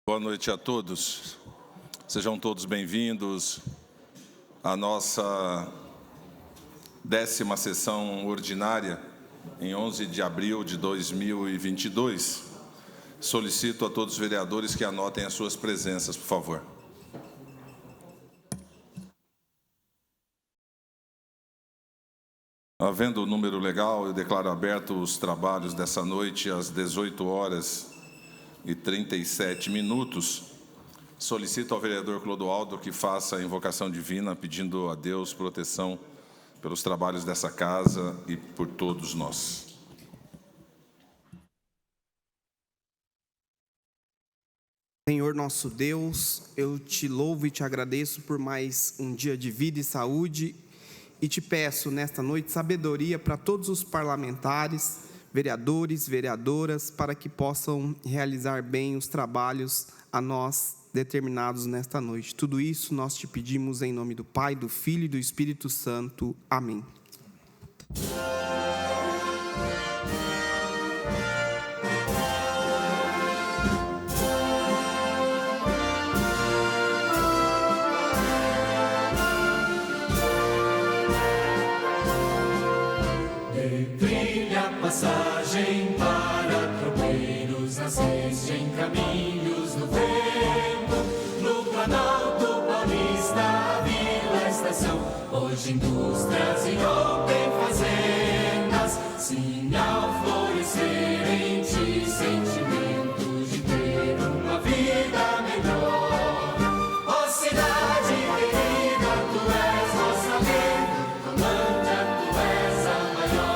Boa noite a todos. Sejam todos bem-vindos à nossa 10ª sessão ordinária, em 11 de abril de 2022. Solicito a todos os vereadores que anotem as suas presenças, por favor. Havendo o número legal, eu declaro aberto os trabalhos dessa noite às 18h37. Solicito ao vereador Clodoaldo que faça a invocação divina, pedindo a Deus proteção pelos trabalhos dessa casa e por todos nós. Senhor nosso Deus, eu te louvo e te agradeço por mais um dia de vida e saúde e te peço nesta noite sabedoria para todos os parlamentares, vereadores, vereadoras, para que possam realizar bem os trabalhos a nós determinados nesta noite. Tudo isso nós te pedimos em nome do Pai, do Filho e do Espírito Santo. Amém. Passagem para tropeiros, nasceste em caminhos no vento, no Planalto Paulista, a Vila Estação, hoje indústrias e ontem fazendas, sim, ao florescer em ti, sentimento de ter uma vida melhor. Ó cidade querida, tu és nossa lenda, Rolândia, tu és a maior.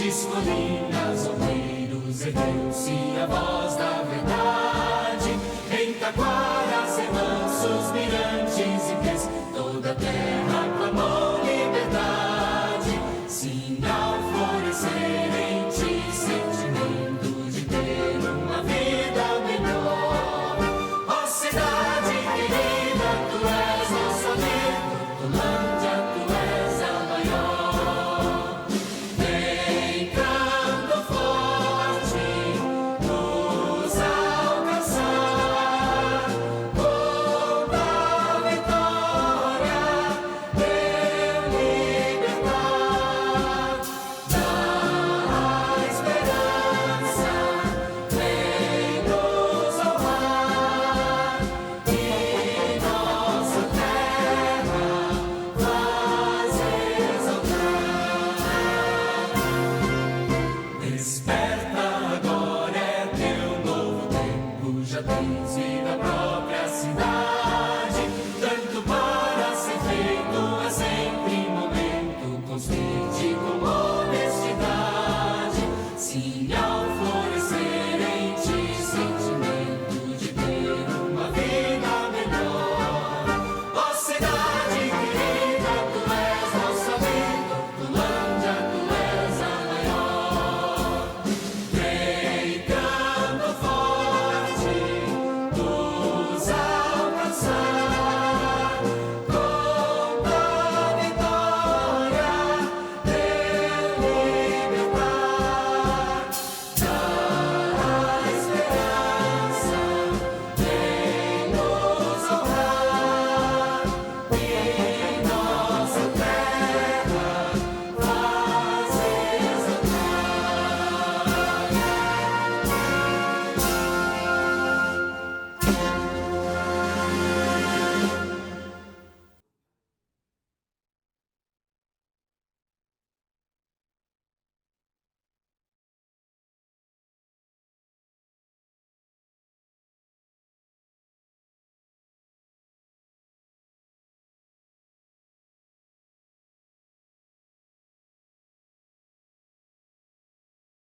Colinas, olmeiros, ergueu-se a voz da verdade. Em taquaras, remansos, mirantes e pés, toda a terra clamou liberdade. Sim, ao florescer em ti, sentimento de ter uma vida melhor. Ó cidade querida, tu és nossa letra, Rolândia, tu és a maior. Vem canto forte, nos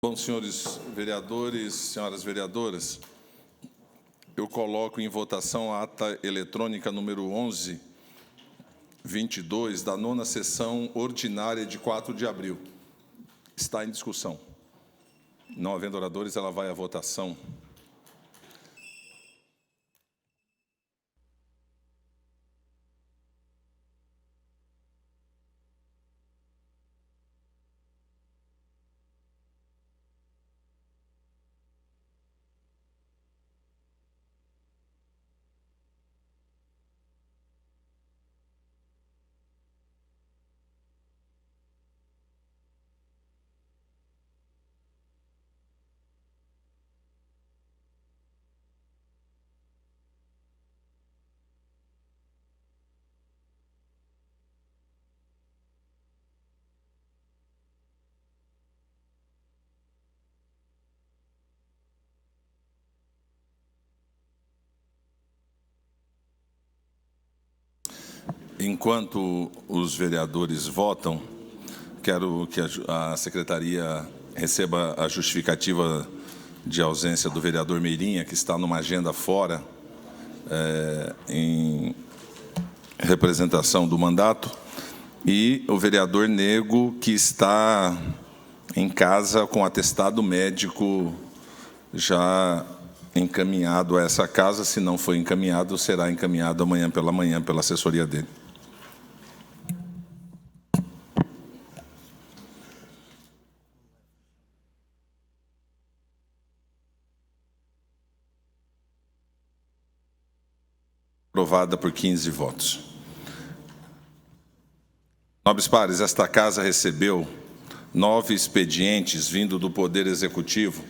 Bom, senhores vereadores, senhoras vereadoras, eu coloco em votação a ata eletrônica número 1122 da 9ª sessão ordinária de 4 de abril. Está em discussão. Não havendo oradores, ela vai à votação. Enquanto os vereadores votam, quero que a secretaria receba a justificativa de ausência do vereador Meirinha, que está numa agenda fora, em representação do mandato, e o vereador Nego, que está em casa com atestado médico já encaminhado a essa casa. Se não foi encaminhado, será encaminhado amanhã pela manhã pela assessoria dele. Aprovada por 15 votos. Nobres pares, esta casa recebeu 9 expedientes vindo do Poder Executivo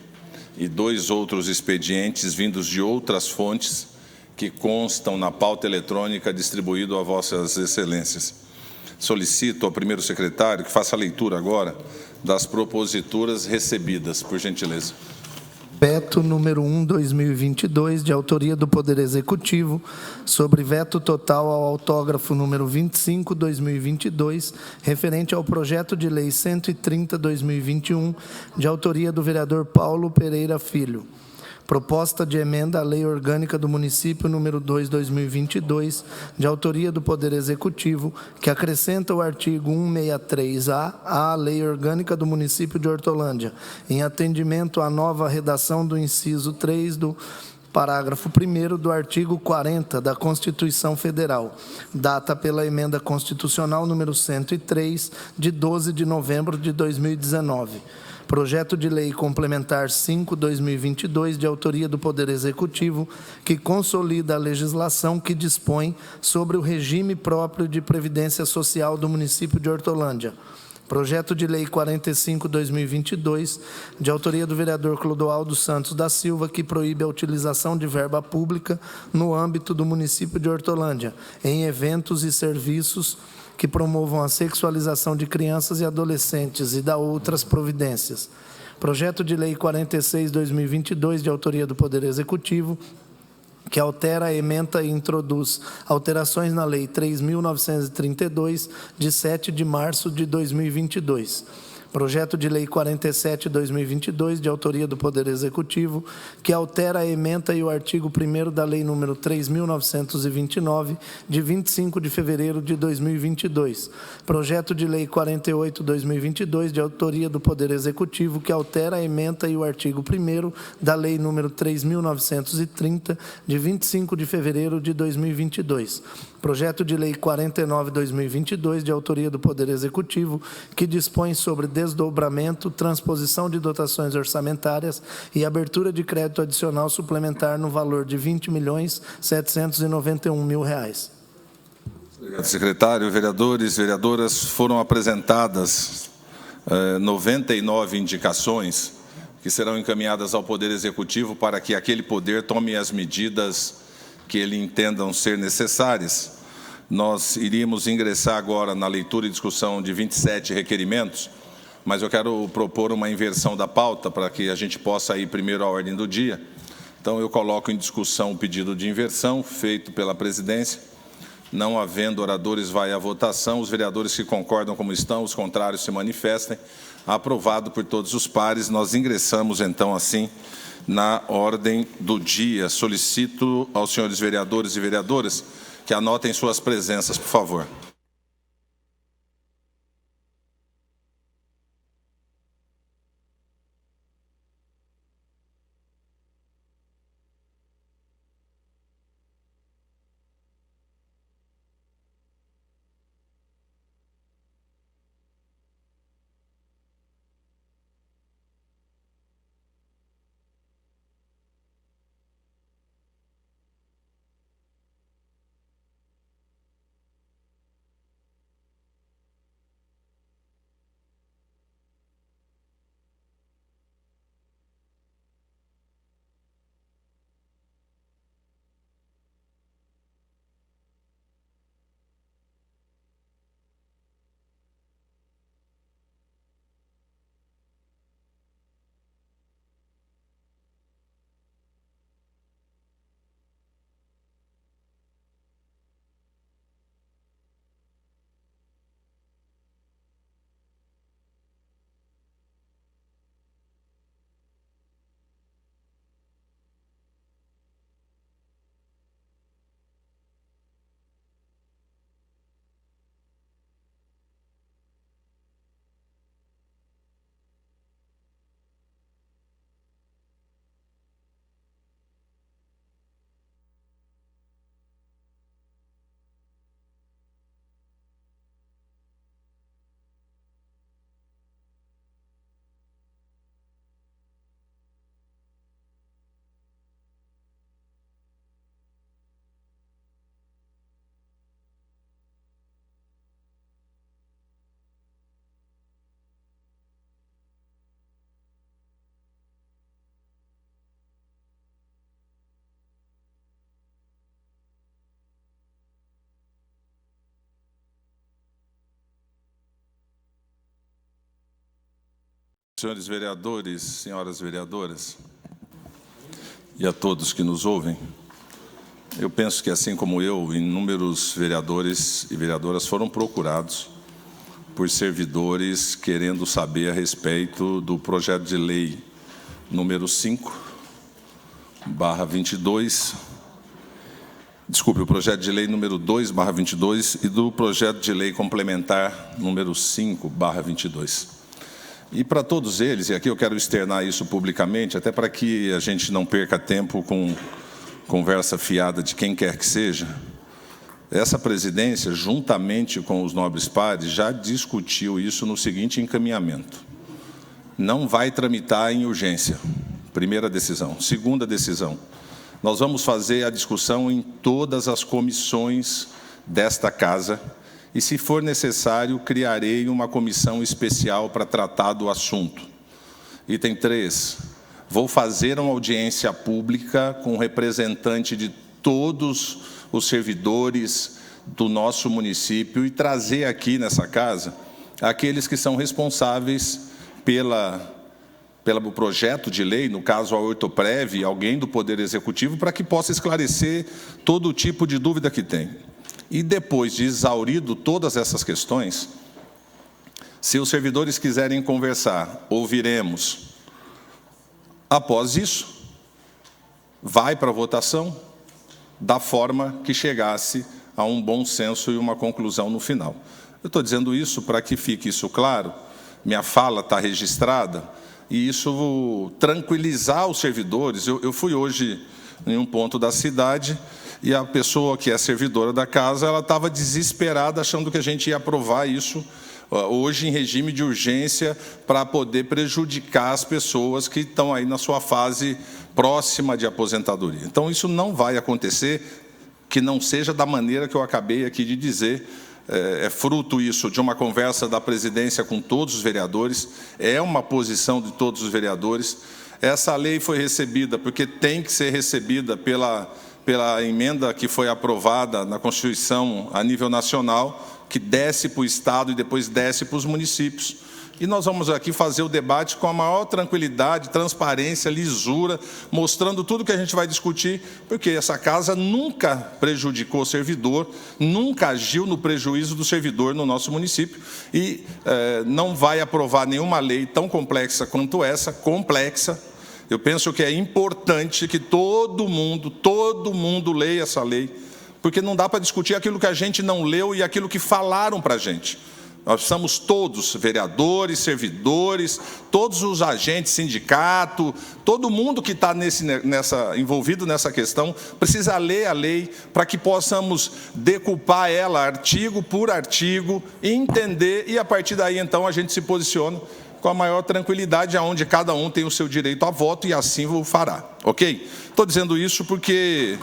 e 2 outros expedientes vindos de outras fontes que constam na pauta eletrônica distribuído a vossas excelências. Solicito ao primeiro secretário que faça a leitura agora das proposituras recebidas, por gentileza. Veto número 1/2022, de autoria do Poder Executivo, sobre veto total ao autógrafo número 25/2022, referente ao projeto de lei 130/2021, de autoria do vereador Paulo Pereira Filho. Proposta de emenda à Lei Orgânica do Município número 2/2022, de autoria do Poder Executivo, que acrescenta o artigo 163-A à Lei Orgânica do Município de Hortolândia, em atendimento à nova redação do inciso 3 do parágrafo 1º do artigo 40 da Constituição Federal, data pela emenda constitucional número 103, de 12 de novembro de 2019. Projeto de Lei Complementar 5/2022, de autoria do Poder Executivo, que consolida a legislação que dispõe sobre o regime próprio de previdência social do município de Hortolândia. Projeto de Lei 45/2022, de autoria do vereador Clodoaldo Santos da Silva, que proíbe a utilização de verba pública no âmbito do município de Hortolândia, em eventos e serviços que promovam a sexualização de crianças e adolescentes e da outras providências. Projeto de Lei 46/2022, de autoria do Poder Executivo, que altera, ementa e introduz alterações na Lei 3.932, de 7 de março de 2022. Projeto de Lei 47/2022, de autoria do Poder Executivo, que altera, ementa e o artigo 1º da Lei nº 3.929, de 25 de fevereiro de 2022. Projeto de Lei 48/2022, de autoria do Poder Executivo, que altera, ementa e o artigo 1º da Lei nº 3.930, de 25 de fevereiro de 2022. Projeto de Lei 49/2022, de autoria do Poder Executivo, que dispõe sobre desdobramento, transposição de dotações orçamentárias e abertura de crédito adicional suplementar no valor de R$ 20.791.000. Obrigado, secretário. Vereadores e vereadoras, foram apresentadas 99 indicações que serão encaminhadas ao Poder Executivo para que aquele poder tome as medidas que ele entendam ser necessárias. Nós iríamos ingressar agora na leitura e discussão de 27 requerimentos, mas eu quero propor uma inversão da pauta para que a gente possa ir primeiro à ordem do dia. Então, eu coloco em discussão o pedido de inversão feito pela presidência. Não havendo oradores, vai à votação. Os vereadores que concordam como estão, os contrários se manifestem. Aprovado por todos os pares. Nós ingressamos, então, assim, na ordem do dia. Solicito aos senhores vereadores e vereadoras que anotem suas presenças, por favor. Senhores vereadores, senhoras vereadoras, e a todos que nos ouvem, eu penso que, assim como eu, inúmeros vereadores e vereadoras foram procurados por servidores querendo saber a respeito do projeto de lei número 5/22, o projeto de lei número 2/22 e do projeto de lei complementar número 5/22. E para todos eles, e aqui eu quero externar isso publicamente, até para que a gente não perca tempo com conversa fiada de quem quer que seja, essa presidência, juntamente com os nobres pares, já discutiu isso no seguinte encaminhamento: não vai tramitar em urgência, primeira decisão. Segunda decisão, nós vamos fazer a discussão em todas as comissões desta casa, e, se for necessário, criarei uma comissão especial para tratar do assunto. Item 3, vou fazer uma audiência pública com representante de todos os servidores do nosso município e trazer aqui nessa casa aqueles que são responsáveis pelo projeto de lei, no caso a Ortoprev, alguém do Poder Executivo, para que possa esclarecer todo tipo de dúvida que tem. E depois de exaurido todas essas questões, se os servidores quiserem conversar, ouviremos. Após isso, vai para a votação da forma que chegasse a um bom senso e uma conclusão no final. Eu estou dizendo isso para que fique isso claro, minha fala está registrada, e isso tranquilizar os servidores. Eu fui hoje em um ponto da cidade, e a pessoa que é servidora da casa, ela estava desesperada, achando que a gente ia aprovar isso hoje em regime de urgência para poder prejudicar as pessoas que estão aí na sua fase próxima de aposentadoria. Então, isso não vai acontecer, que não seja da maneira que eu acabei aqui de dizer. É fruto isso de uma conversa da presidência com todos os vereadores, é uma posição de todos os vereadores. Essa lei foi recebida porque tem que ser recebida pela emenda que foi aprovada na Constituição a nível nacional, que desce para o Estado e depois desce para os municípios. E nós vamos aqui fazer o debate com a maior tranquilidade, transparência, lisura, mostrando tudo que a gente vai discutir, porque essa casa nunca prejudicou o servidor, nunca agiu no prejuízo do servidor no nosso município e não vai aprovar nenhuma lei tão complexa quanto essa, complexa. Eu penso que é importante que todo mundo leia essa lei, porque não dá para discutir aquilo que a gente não leu e aquilo que falaram para a gente. Nós somos todos, vereadores, servidores, todos os agentes, sindicato, todo mundo que está envolvido nessa questão, precisa ler a lei para que possamos decupar ela artigo por artigo, entender e, a partir daí, então, a gente se posiciona com a maior tranquilidade, aonde cada um tem o seu direito a voto e assim o fará, ok? Estou dizendo isso porque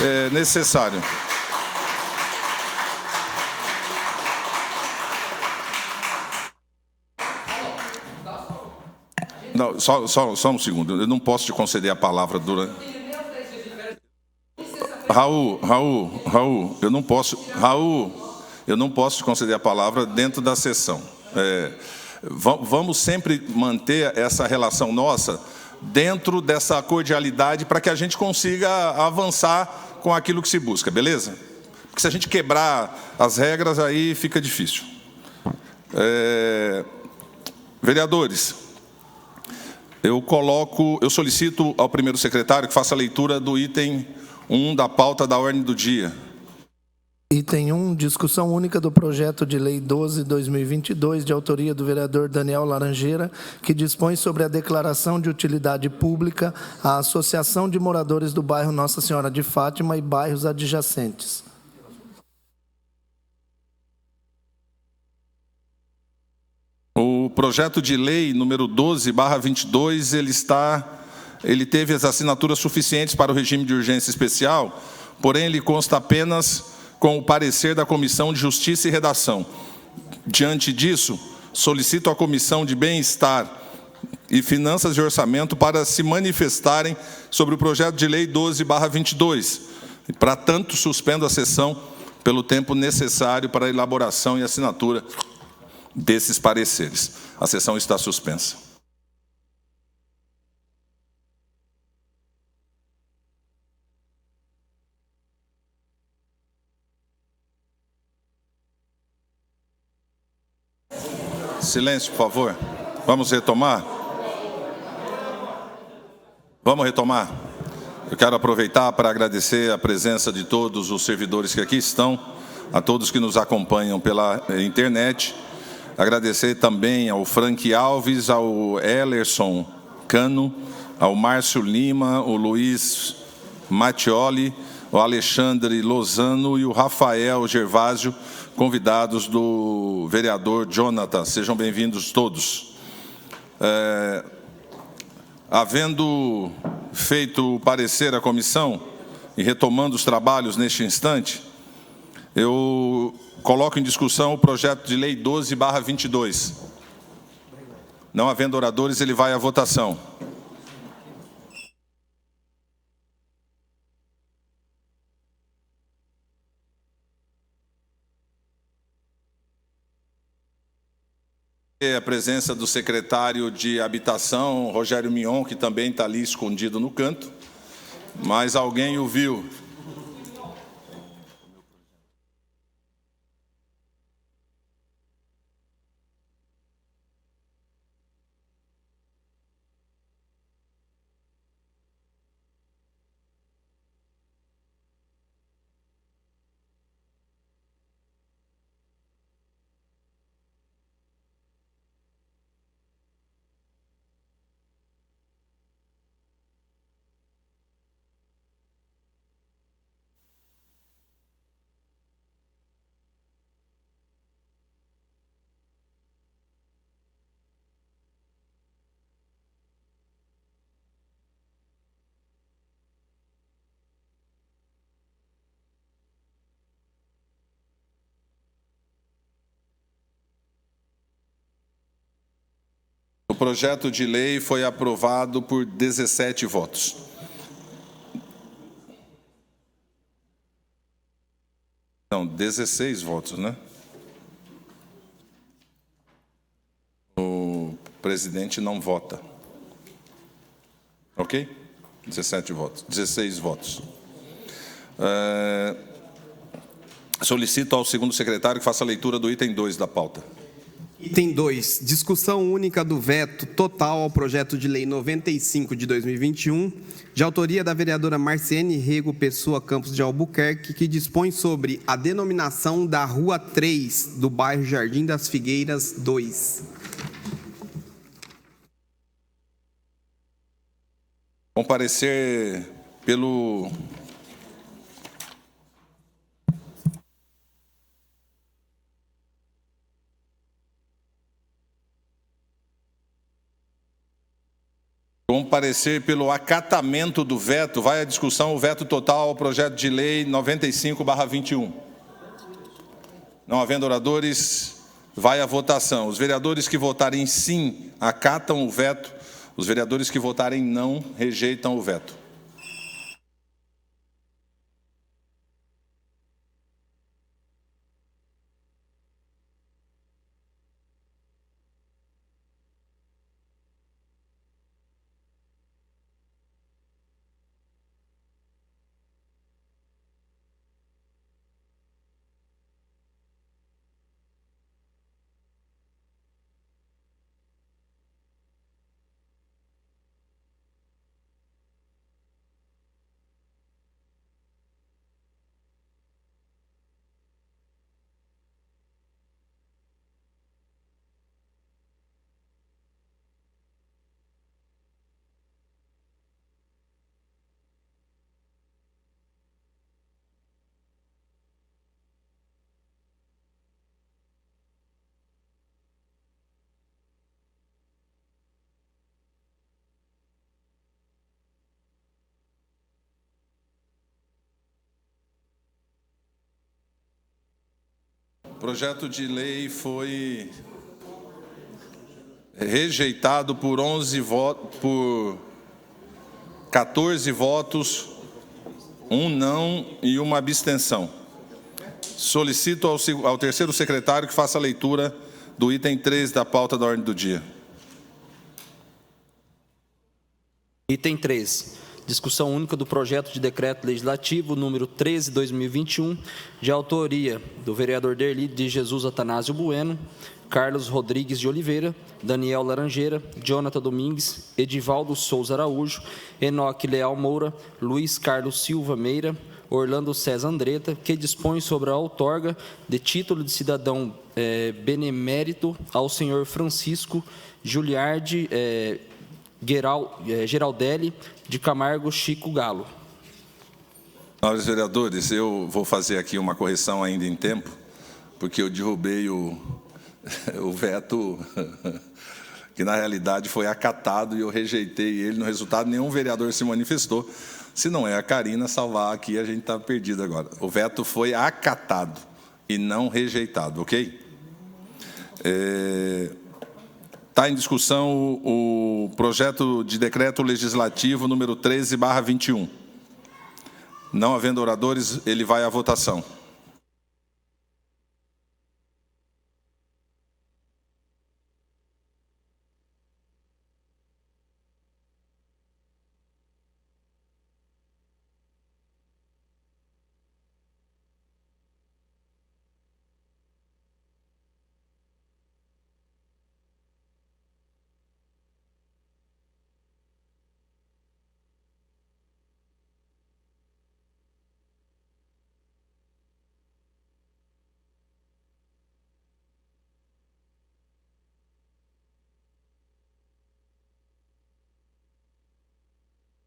é necessário. Não, só um segundo, eu não posso te conceder a palavra durante... Raul, eu não posso te conceder a palavra dentro da sessão. Vamos sempre manter essa relação nossa dentro dessa cordialidade para que a gente consiga avançar com aquilo que se busca, beleza? Porque se a gente quebrar as regras, aí fica difícil. Vereadores, eu solicito ao primeiro secretário que faça a leitura do item 1 da pauta da ordem do dia. Item 1, discussão única do projeto de lei 12/2022, de autoria do vereador Daniel Laranjeira, que dispõe sobre a declaração de utilidade pública à Associação de Moradores do bairro Nossa Senhora de Fátima e bairros adjacentes. O projeto de lei número 12/22, ele teve as assinaturas suficientes para o regime de urgência especial, porém ele consta apenas com o parecer da Comissão de Justiça e Redação. Diante disso, solicito à Comissão de Bem-Estar e Finanças e Orçamento para se manifestarem sobre o projeto de lei 12/22. Para tanto, suspendo a sessão pelo tempo necessário para a elaboração e assinatura desses pareceres. A sessão está suspensa. Silêncio, por favor. Vamos retomar? Vamos retomar? Eu quero aproveitar para agradecer a presença de todos os servidores que aqui estão, a todos que nos acompanham pela internet. Agradecer também ao Frank Alves, ao Ellerson Cano, ao Márcio Lima, o Luiz Mattioli, o Alexandre Lozano e o Rafael Gervásio, convidados do vereador Jonathan. Sejam bem-vindos todos. Havendo feito o parecer à comissão e retomando os trabalhos neste instante, eu coloco em discussão o projeto de lei 12/22. Não havendo oradores, ele vai à votação. A presença do secretário de Habitação, Rogério Mion, que também está ali escondido no canto, mas alguém o viu. O projeto de lei foi aprovado por 17 votos. Não, 16 votos, né? presidente não vota. Ok? 17 votos, 16 votos. Solicito ao segundo secretário que faça a leitura do item 2 da pauta. Item 2, discussão única do veto total ao projeto de lei 95 de 2021, de autoria da vereadora Marciene Rego Pessoa Campos de Albuquerque, que dispõe sobre a denominação da Rua 3, do bairro Jardim das Figueiras 2. Comparecer pelo... Comparecer pelo acatamento do veto, vai à discussão o veto total ao projeto de lei 95/21. Não havendo oradores, vai à votação. Os vereadores que votarem sim, acatam o veto. Os vereadores que votarem não, rejeitam o veto. O projeto de lei foi rejeitado por 14 votos, um não e uma abstenção. Solicito ao terceiro secretário que faça a leitura do item 3 da pauta da ordem do dia. Item 3. Discussão única do projeto de decreto legislativo número 13/2021, de autoria do vereador Derli de Jesus Atanásio Bueno, Carlos Rodrigues de Oliveira, Daniel Laranjeira, Jonathan Domingues, Edivaldo Souza Araújo, Enoque Leal Moura, Luiz Carlos Silva Meira, Orlando César Andretta, que dispõe sobre a outorga de título de cidadão benemérito ao senhor Francisco Giuliardi Geraldelli de Camargo Chico Galo. Senhores vereadores, eu vou fazer aqui uma correção ainda em tempo, porque eu derrubei o veto, que na realidade foi acatado e eu rejeitei ele. No resultado, nenhum vereador se manifestou. Se não é a Karina salvar aqui, a gente está perdido agora. O veto foi acatado e não rejeitado, ok? Está em discussão o projeto de decreto legislativo número 13/21. Não havendo oradores, ele vai à votação.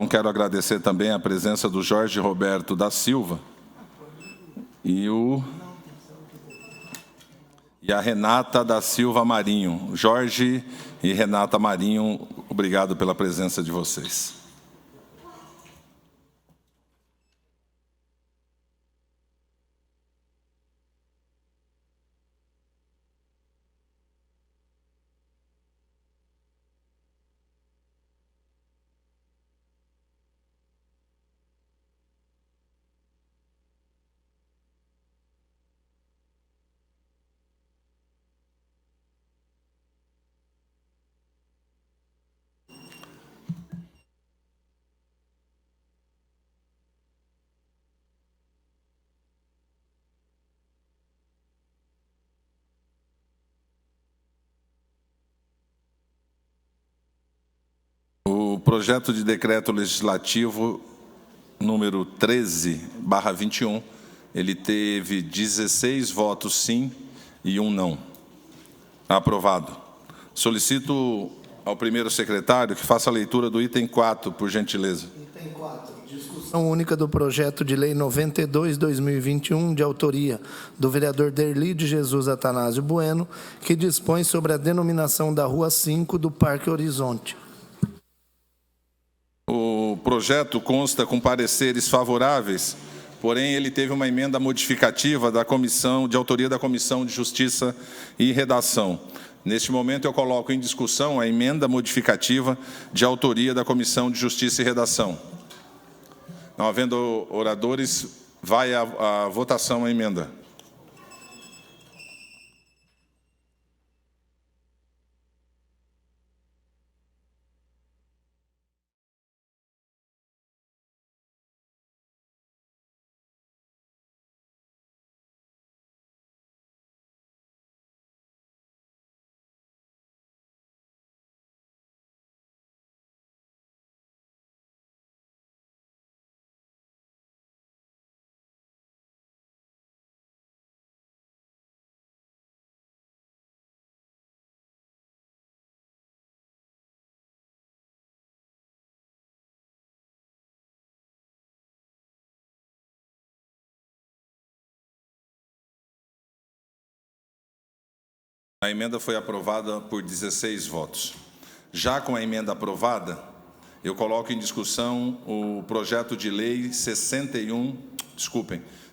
Quero agradecer também a presença do Jorge Roberto da Silva e a Renata da Silva Marinho. Jorge e Renata Marinho, obrigado pela presença de vocês. projeto de decreto legislativo número 13/21, ele teve 16 votos sim e 1 não. Aprovado. Solicito ao primeiro secretário que faça a leitura do item 4, por gentileza. Item 4. Discussão única do projeto de lei 92/2021, de autoria do vereador Derli de Jesus Atanásio Bueno, que dispõe sobre a denominação da Rua 5 do Parque Horizonte. O projeto consta com pareceres favoráveis, porém ele teve uma emenda modificativa da comissão, de autoria da Comissão de Justiça e Redação. Neste momento eu coloco em discussão a emenda modificativa de autoria da Comissão de Justiça e Redação. Não havendo oradores, vai à votação a emenda. A emenda foi aprovada por 16 votos. Já com a emenda aprovada, eu coloco em discussão o projeto de lei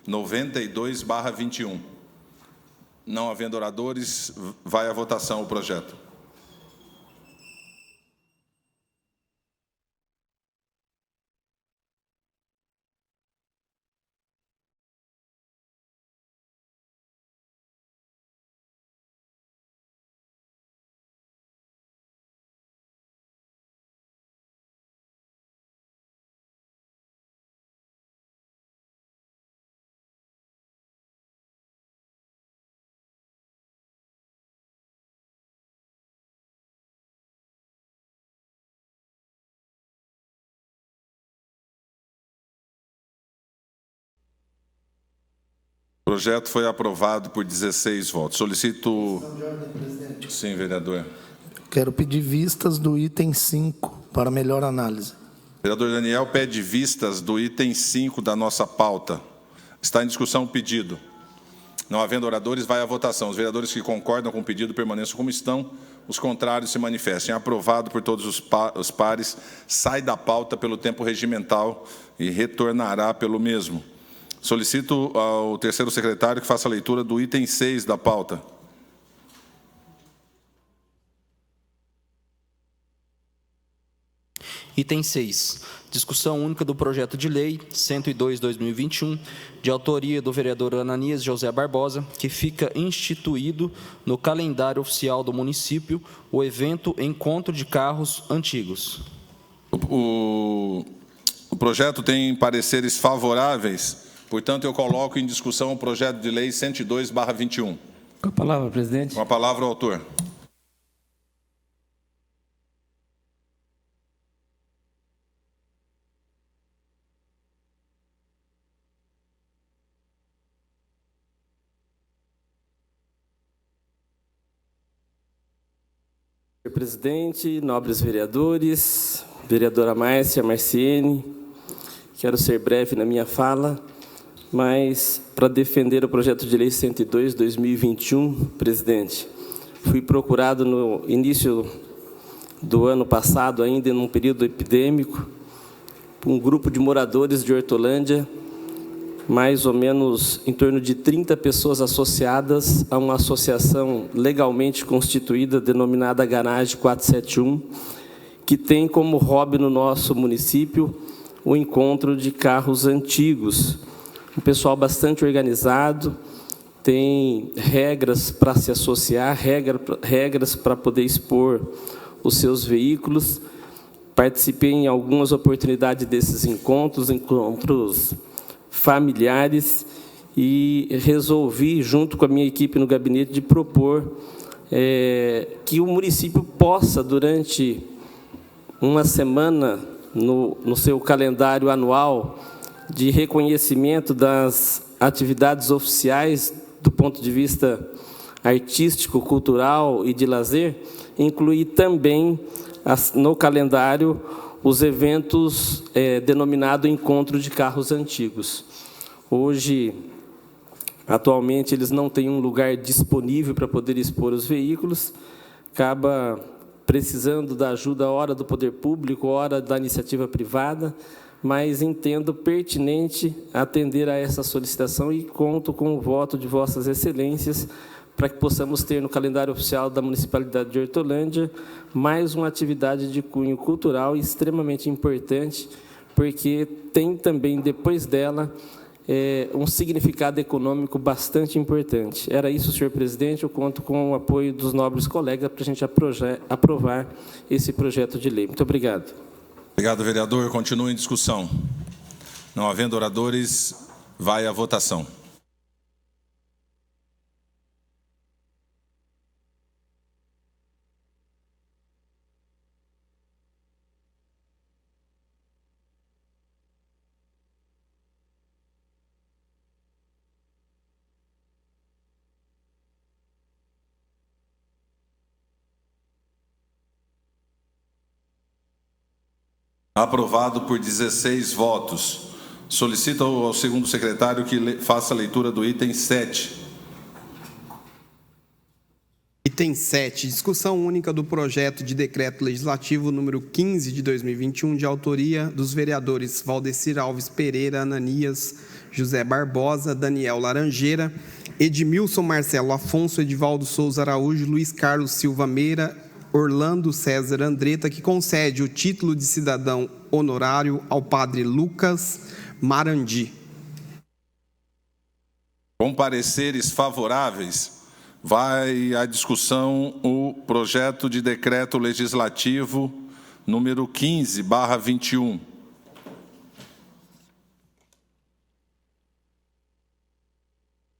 92/21. Não havendo oradores, vai à votação o projeto. O projeto foi aprovado por 16 votos. Solicito... Sim, vereador. Quero pedir vistas do item 5 para melhor análise. Vereador Daniel pede vistas do item 5 da nossa pauta. Está em discussão o pedido. Não havendo oradores, vai à votação. Os vereadores que concordam com o pedido permaneçam como estão. Os contrários se manifestem. Aprovado por todos os pares, sai da pauta pelo tempo regimental e retornará pelo mesmo. Solicito ao terceiro secretário que faça a leitura do item 6 da pauta. Item 6. Discussão única do projeto de lei 102/2021, de autoria do vereador Ananias José Barbosa, que fica instituído no calendário oficial do município o evento Encontro de Carros Antigos. O projeto tem pareceres favoráveis, portanto, eu coloco em discussão o projeto de lei 102/21. Com a palavra, presidente. Com a palavra, o autor. Senhor presidente, nobres vereadores, vereadora Márcia Marciene, quero ser breve na minha fala, mas para defender o projeto de lei 102/2021, presidente, fui procurado no início do ano passado, ainda num período epidêmico, por um grupo de moradores de Hortolândia, mais ou menos em torno de 30 pessoas associadas a uma associação legalmente constituída, denominada Garagem 471, que tem como hobby no nosso município o encontro de carros antigos. Um pessoal bastante organizado, tem regras para se associar, regras para poder expor os seus veículos. Participei em algumas oportunidades desses encontros familiares, e resolvi, junto com a minha equipe no gabinete, de propor que o município possa, durante uma semana no seu calendário anual de reconhecimento das atividades oficiais do ponto de vista artístico, cultural e de lazer, incluir também no calendário os eventos denominado Encontro de Carros Antigos. Hoje, atualmente, eles não têm um lugar disponível para poder expor os veículos, acaba precisando da ajuda, ora do poder público, ora da iniciativa privada, mas entendo pertinente atender a essa solicitação e conto com o voto de Vossas Excelências para que possamos ter no calendário oficial da Municipalidade de Hortolândia mais uma atividade de cunho cultural extremamente importante, porque tem também, depois dela, um significado econômico bastante importante. Era isso, senhor presidente. Eu conto com o apoio dos nobres colegas para a gente aprovar esse projeto de lei. Muito obrigado. Obrigado, vereador. Continua em discussão. Não havendo oradores, vai à votação. Aprovado por 16 votos. Solicito ao segundo secretário que faça a leitura do item 7. Item 7. Discussão única do projeto de decreto legislativo número 15 de 2021, de autoria dos vereadores Valdecir Alves Pereira, Ananias José Barbosa, Daniel Laranjeira, Edmilson Marcelo Afonso, Edivaldo Souza Araújo, Luiz Carlos Silva Meira, Orlando César Andretta, que concede o título de cidadão honorário ao padre Lucas Marandi. Com pareceres favoráveis, vai à discussão o projeto de decreto legislativo número 15/21.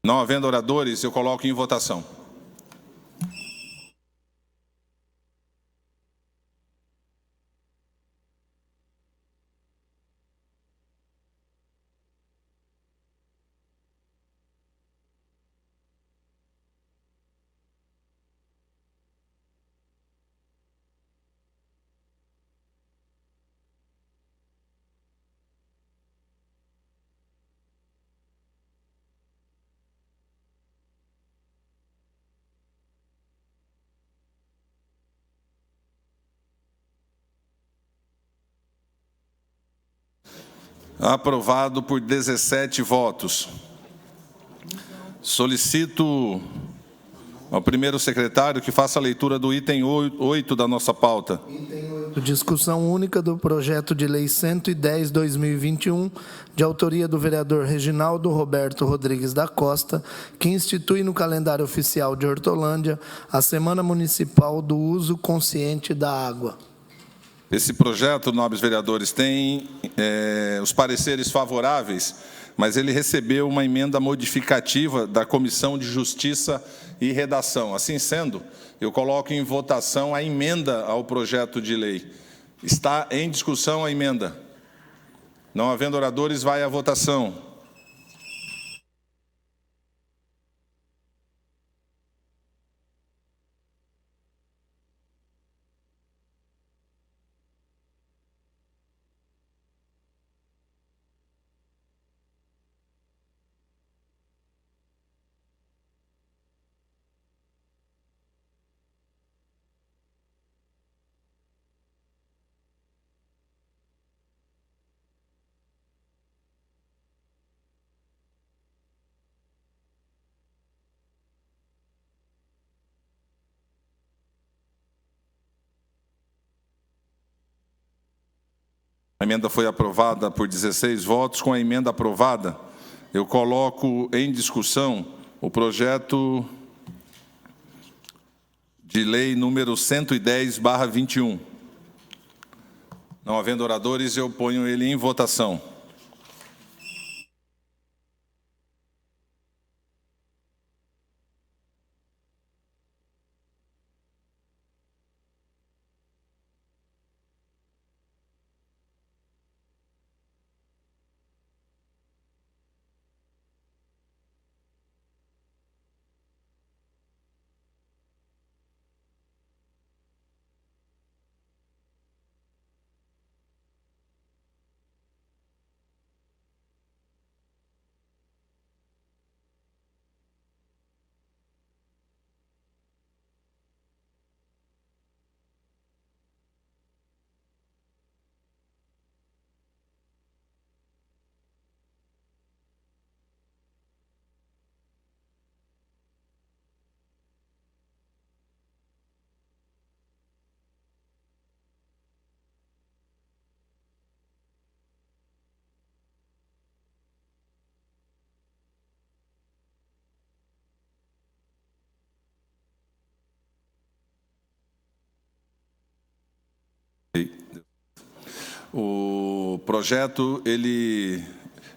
Não havendo oradores, eu coloco em votação. Aprovado por 17 votos. Solicito ao primeiro secretário que faça a leitura do item 8 da nossa pauta. Item 8. Discussão única do projeto de lei 110/2021, de autoria do vereador Reginaldo Roberto Rodrigues da Costa, que institui no calendário oficial de Hortolândia a Semana Municipal do Uso Consciente da Água. Esse projeto, nobres vereadores, tem os pareceres favoráveis, mas ele recebeu uma emenda modificativa da Comissão de Justiça e Redação. Assim sendo, eu coloco em votação a emenda ao projeto de lei. Está em discussão a emenda. Não havendo oradores, vai à votação. A emenda foi aprovada por 16 votos. Com a emenda aprovada, eu coloco em discussão o projeto de lei número 110/21. Não havendo oradores, eu ponho ele em votação. O projeto ele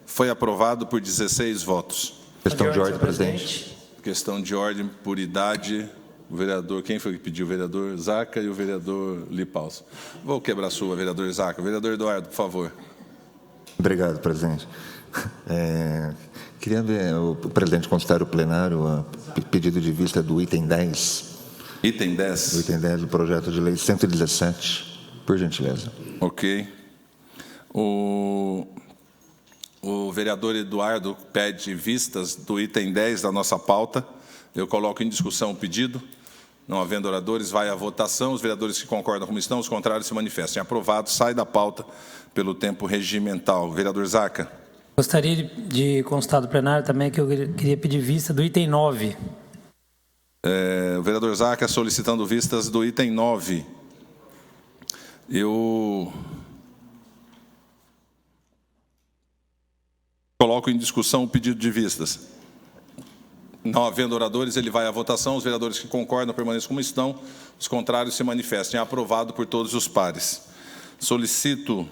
foi aprovado por 16 votos. Questão de ordem, presidente. Questão de ordem por idade. O vereador, quem foi que pediu? O vereador Zaca e o vereador Lipaus. Vou quebrar a sua, vereador Zaca. Vereador Eduardo, por favor. Obrigado, presidente. Queria ver o presidente consultar o plenário o pedido de vista do item 10. Item 10. O item 10 do projeto de lei 117, por gentileza. Ok. O vereador Eduardo pede vistas do item 10 da nossa pauta. Eu coloco em discussão o pedido. Não havendo oradores, vai à votação. Os vereadores que concordam como estão, os contrários se manifestem. Aprovado, sai da pauta pelo tempo regimental. Vereador Zaca. Gostaria de constar do plenário também que eu queria pedir vista do item 9. O vereador Zaca solicitando vistas do item 9. Eu coloco em discussão o pedido de vistas. Não havendo oradores, ele vai à votação. Os vereadores que concordam permaneçam como estão. Os contrários se manifestem. Aprovado por todos os pares. Solicito...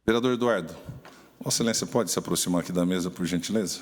Vereador Eduardo, Vossa Excelência pode se aproximar aqui da mesa, por gentileza?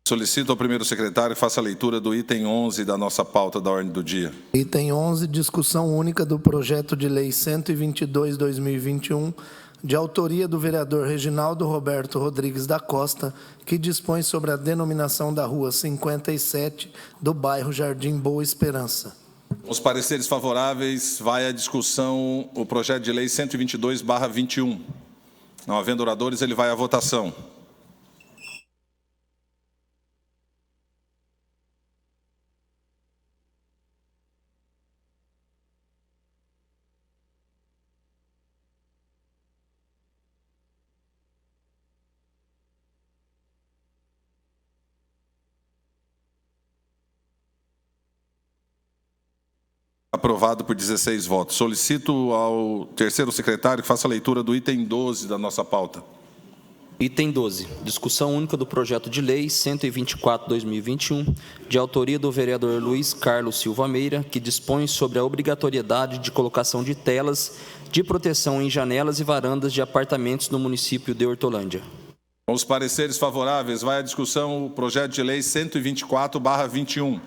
Solicito ao primeiro secretário que faça a leitura do item 11 da nossa pauta da ordem do dia. Item 11, discussão única do projeto de lei 122/2021, de autoria do vereador Reginaldo Roberto Rodrigues da Costa, que dispõe sobre a denominação da rua 57 do bairro Jardim Boa Esperança. Os pareceres favoráveis, vai à discussão o projeto de lei 122/21. Não havendo oradores, ele vai à votação. Aprovado por 16 votos. Solicito ao terceiro secretário que faça a leitura do item 12 da nossa pauta. Item 12. Discussão única do projeto de lei 124/2021, de autoria do vereador Luiz Carlos Silva Meira, que dispõe sobre a obrigatoriedade de colocação de telas de proteção em janelas e varandas de apartamentos no município de Hortolândia. Com os pareceres favoráveis, vai à discussão o projeto de lei 124/21.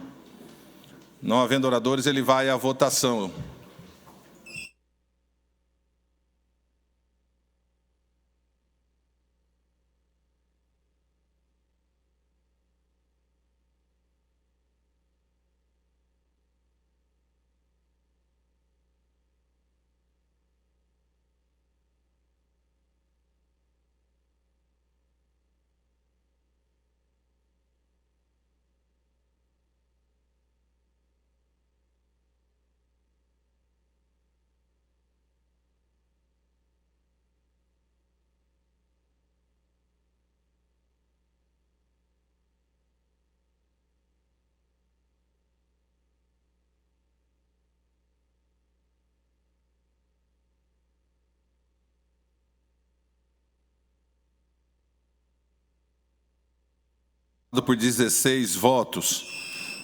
Não havendo oradores, ele vai à votação. Por 16 votos.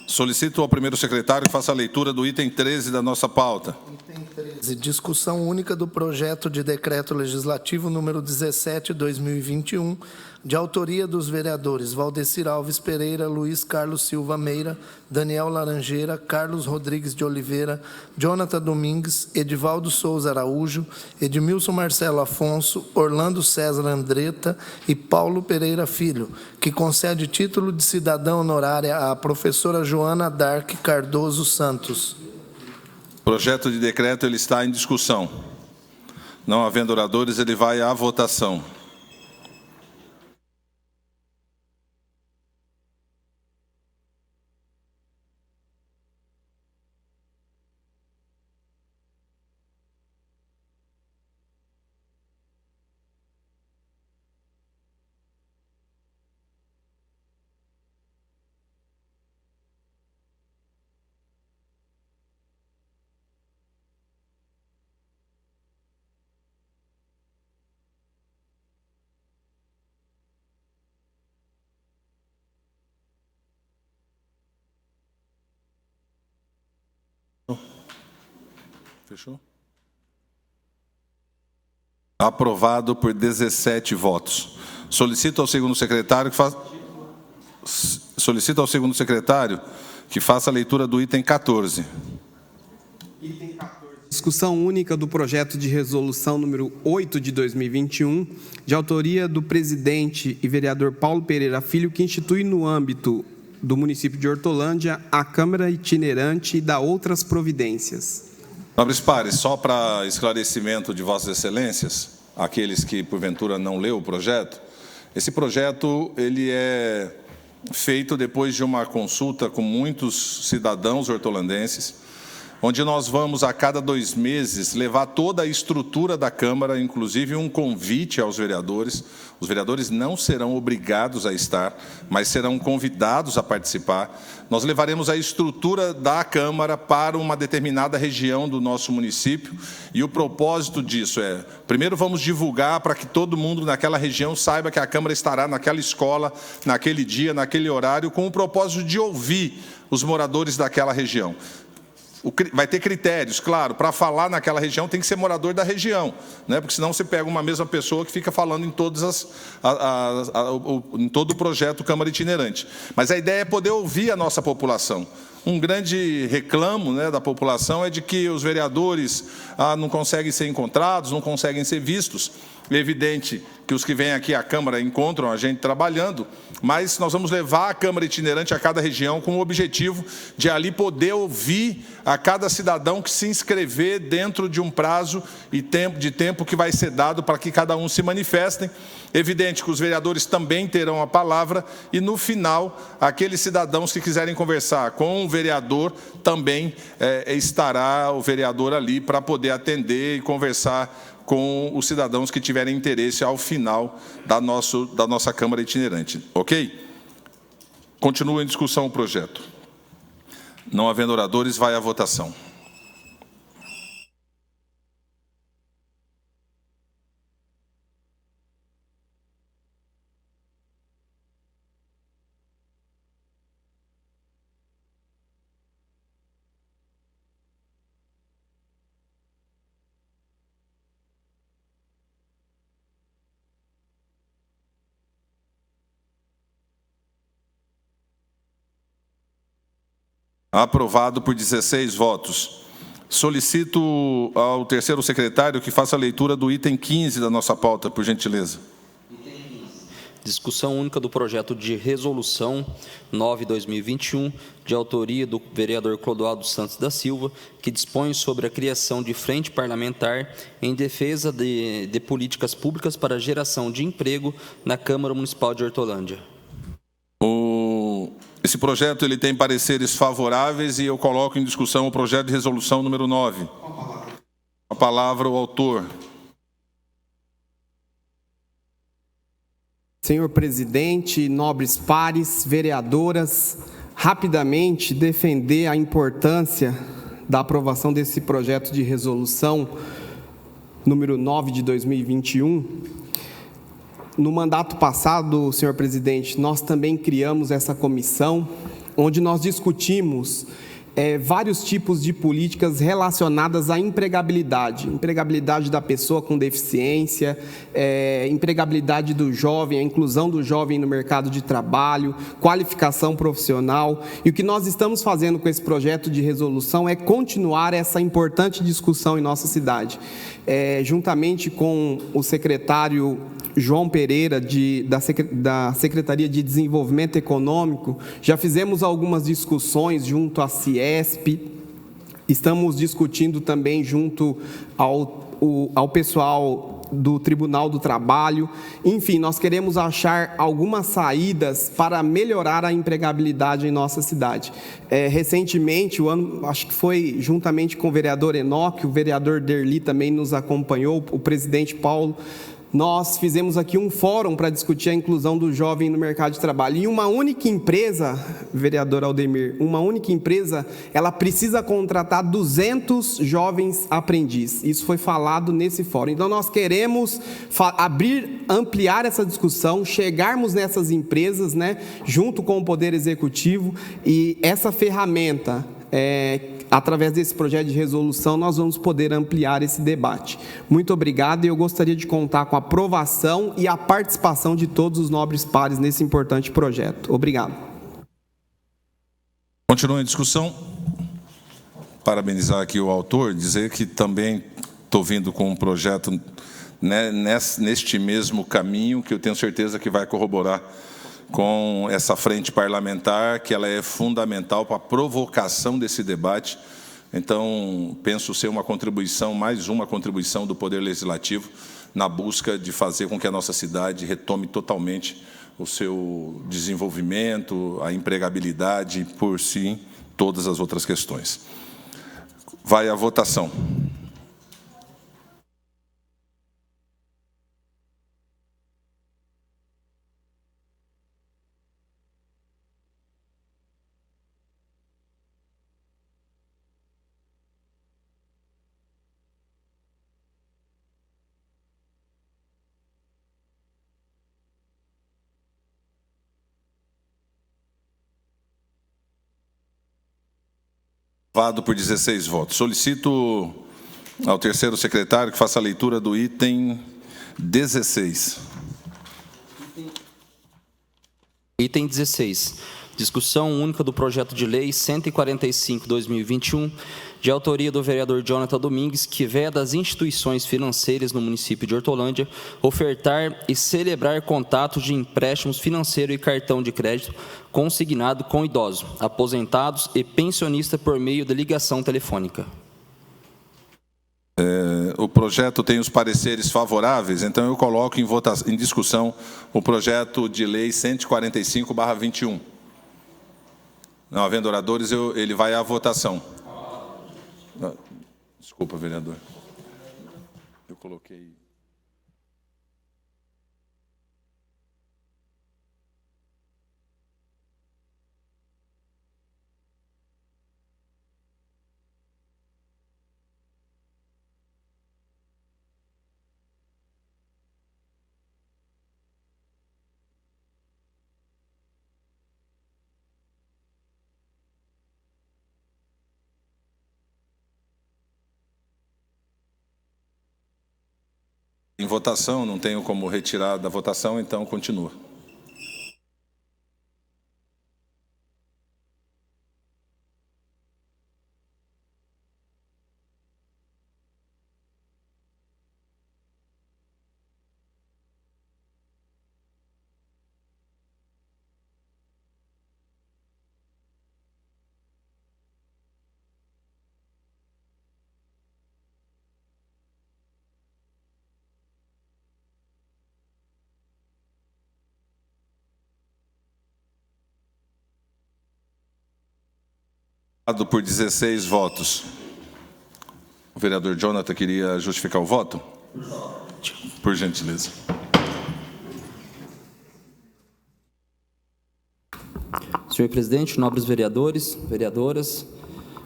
Solicito ao primeiro secretário que faça a leitura do item 13 da nossa pauta. Item 13, discussão única do projeto de decreto legislativo número 17/2021, de autoria dos vereadores Valdecir Alves Pereira, Luiz Carlos Silva Meira, Daniel Laranjeira, Carlos Rodrigues de Oliveira, Jonathan Domingues, Edivaldo Souza Araújo, Edmilson Marcelo Afonso, Orlando César Andretta e Paulo Pereira Filho, que concede título de cidadã honorária à professora Joana Dark Cardoso Santos. O projeto de decreto ele está em discussão. Não havendo oradores, ele vai à votação. Fechou? Aprovado por 17 votos. Solicito ao segundo secretário que faça a leitura do item 14. Item 14. Discussão única do projeto de resolução número 8 de 2021, de autoria do presidente e vereador Paulo Pereira Filho, que institui no âmbito do município de Hortolândia a Câmara Itinerante e dá outras providências. Nobres pares, só para esclarecimento de Vossas Excelências, aqueles que porventura não leu o projeto, esse projeto ele é feito depois de uma consulta com muitos cidadãos hortolandenses, onde nós vamos, a cada 2 meses, levar toda a estrutura da Câmara, inclusive um convite aos vereadores. Os vereadores não serão obrigados a estar, mas serão convidados a participar. Nós levaremos a estrutura da Câmara para uma determinada região do nosso município, e o propósito disso é, primeiro vamos divulgar para que todo mundo naquela região saiba que a Câmara estará naquela escola, naquele dia, naquele horário, com o propósito de ouvir os moradores daquela região. Vai ter critérios, claro, para falar naquela região tem que ser morador da região, né? Porque senão você pega uma mesma pessoa que fica falando em todas em todo o projeto Câmara Itinerante. Mas a ideia é poder ouvir a nossa população. Um grande reclamo, né, da população é de que os vereadores não conseguem ser encontrados, não conseguem ser vistos. É evidente que os que vêm aqui à Câmara encontram a gente trabalhando, mas nós vamos levar a Câmara Itinerante a cada região com o objetivo de ali poder ouvir a cada cidadão que se inscrever dentro de um prazo e tempo que vai ser dado para que cada um se manifestem. Evidente que os vereadores também terão a palavra e, no final, aqueles cidadãos que quiserem conversar com o vereador, também estará o vereador ali para poder atender e conversar com os cidadãos que tiverem interesse ao final da nossa Câmara Itinerante. Ok? Continua em discussão o projeto. Não havendo oradores, vai à votação. Aprovado por 16 votos. Solicito ao terceiro secretário que faça a leitura do item 15 da nossa pauta, por gentileza. Item 15. Discussão única do projeto de resolução 9/2021, de autoria do vereador Clodoaldo Santos da Silva, que dispõe sobre a criação de frente parlamentar em defesa de políticas públicas para a geração de emprego na Câmara Municipal de Hortolândia. Esse projeto ele tem pareceres favoráveis e eu coloco em discussão o projeto de resolução número 9. A palavra o autor. Senhor presidente, nobres pares, vereadoras, rapidamente defender a importância da aprovação desse projeto de resolução número 9 de 2021. No mandato passado, senhor presidente, nós também criamos essa comissão, onde nós discutimos vários tipos de políticas relacionadas à empregabilidade da pessoa com deficiência, empregabilidade do jovem, a inclusão do jovem no mercado de trabalho, qualificação profissional. E o que nós estamos fazendo com esse projeto de resolução é continuar essa importante discussão em nossa cidade. Juntamente com o secretário João Pereira, da Secretaria de Desenvolvimento Econômico, já fizemos algumas discussões junto à Ciesp, estamos discutindo também junto ao pessoal do Tribunal do Trabalho. Enfim, nós queremos achar algumas saídas para melhorar a empregabilidade em nossa cidade. Recentemente, acho que foi juntamente com o vereador Enoque, o vereador Derli também nos acompanhou, o presidente Paulo, nós fizemos aqui um fórum para discutir a inclusão do jovem no mercado de trabalho. E uma única empresa, vereador Aldemir, ela precisa contratar 200 jovens aprendizes. Isso foi falado nesse fórum. Então, nós queremos ampliar essa discussão, chegarmos nessas empresas, né, junto com o Poder Executivo, e essa ferramenta através desse projeto de resolução, nós vamos poder ampliar esse debate. Muito obrigado, e eu gostaria de contar com a aprovação e a participação de todos os nobres pares nesse importante projeto. Obrigado. Continua a discussão. Parabenizar aqui o autor, dizer que também estou vindo com um projeto, né, neste mesmo caminho, que eu tenho certeza que vai corroborar com essa frente parlamentar, que ela é fundamental para a provocação desse debate. Então, penso ser uma contribuição, mais uma contribuição do Poder Legislativo na busca de fazer com que a nossa cidade retome totalmente o seu desenvolvimento, a empregabilidade e, por si, todas as outras questões. Vai à votação. Aprovado por 16 votos. Solicito ao terceiro secretário que faça a leitura do item 16. Item 16. Discussão única do projeto de lei 145/2021, de autoria do vereador Jonathan Domingues, que veda as instituições financeiras no município de Hortolândia ofertar e celebrar contatos de empréstimos financeiros e cartão de crédito consignado com idosos, aposentados e pensionistas por meio de ligação telefônica. O projeto tem os pareceres favoráveis, então eu coloco em discussão o projeto de lei 145/21. Não havendo oradores, ele vai à votação. Desculpa, vereador. Eu coloquei... Em votação, não tenho como retirar da votação, então continua. Por 16 votos. O vereador Jonathan queria justificar o voto? Por gentileza. Senhor presidente, nobres vereadores, vereadoras,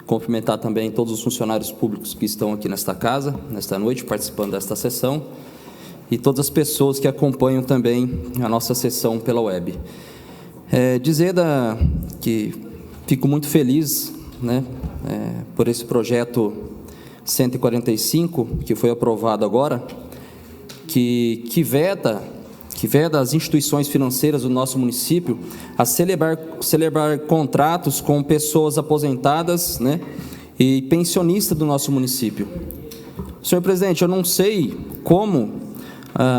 cumprimentar também todos os funcionários públicos que estão aqui nesta casa, nesta noite, participando desta sessão, e todas as pessoas que acompanham também a nossa sessão pela web. Que fico muito feliz, né, por esse projeto 145, que foi aprovado agora, que veda as instituições financeiras do nosso município a celebrar contratos com pessoas aposentadas, né, e pensionistas do nosso município. Senhor presidente, eu não sei como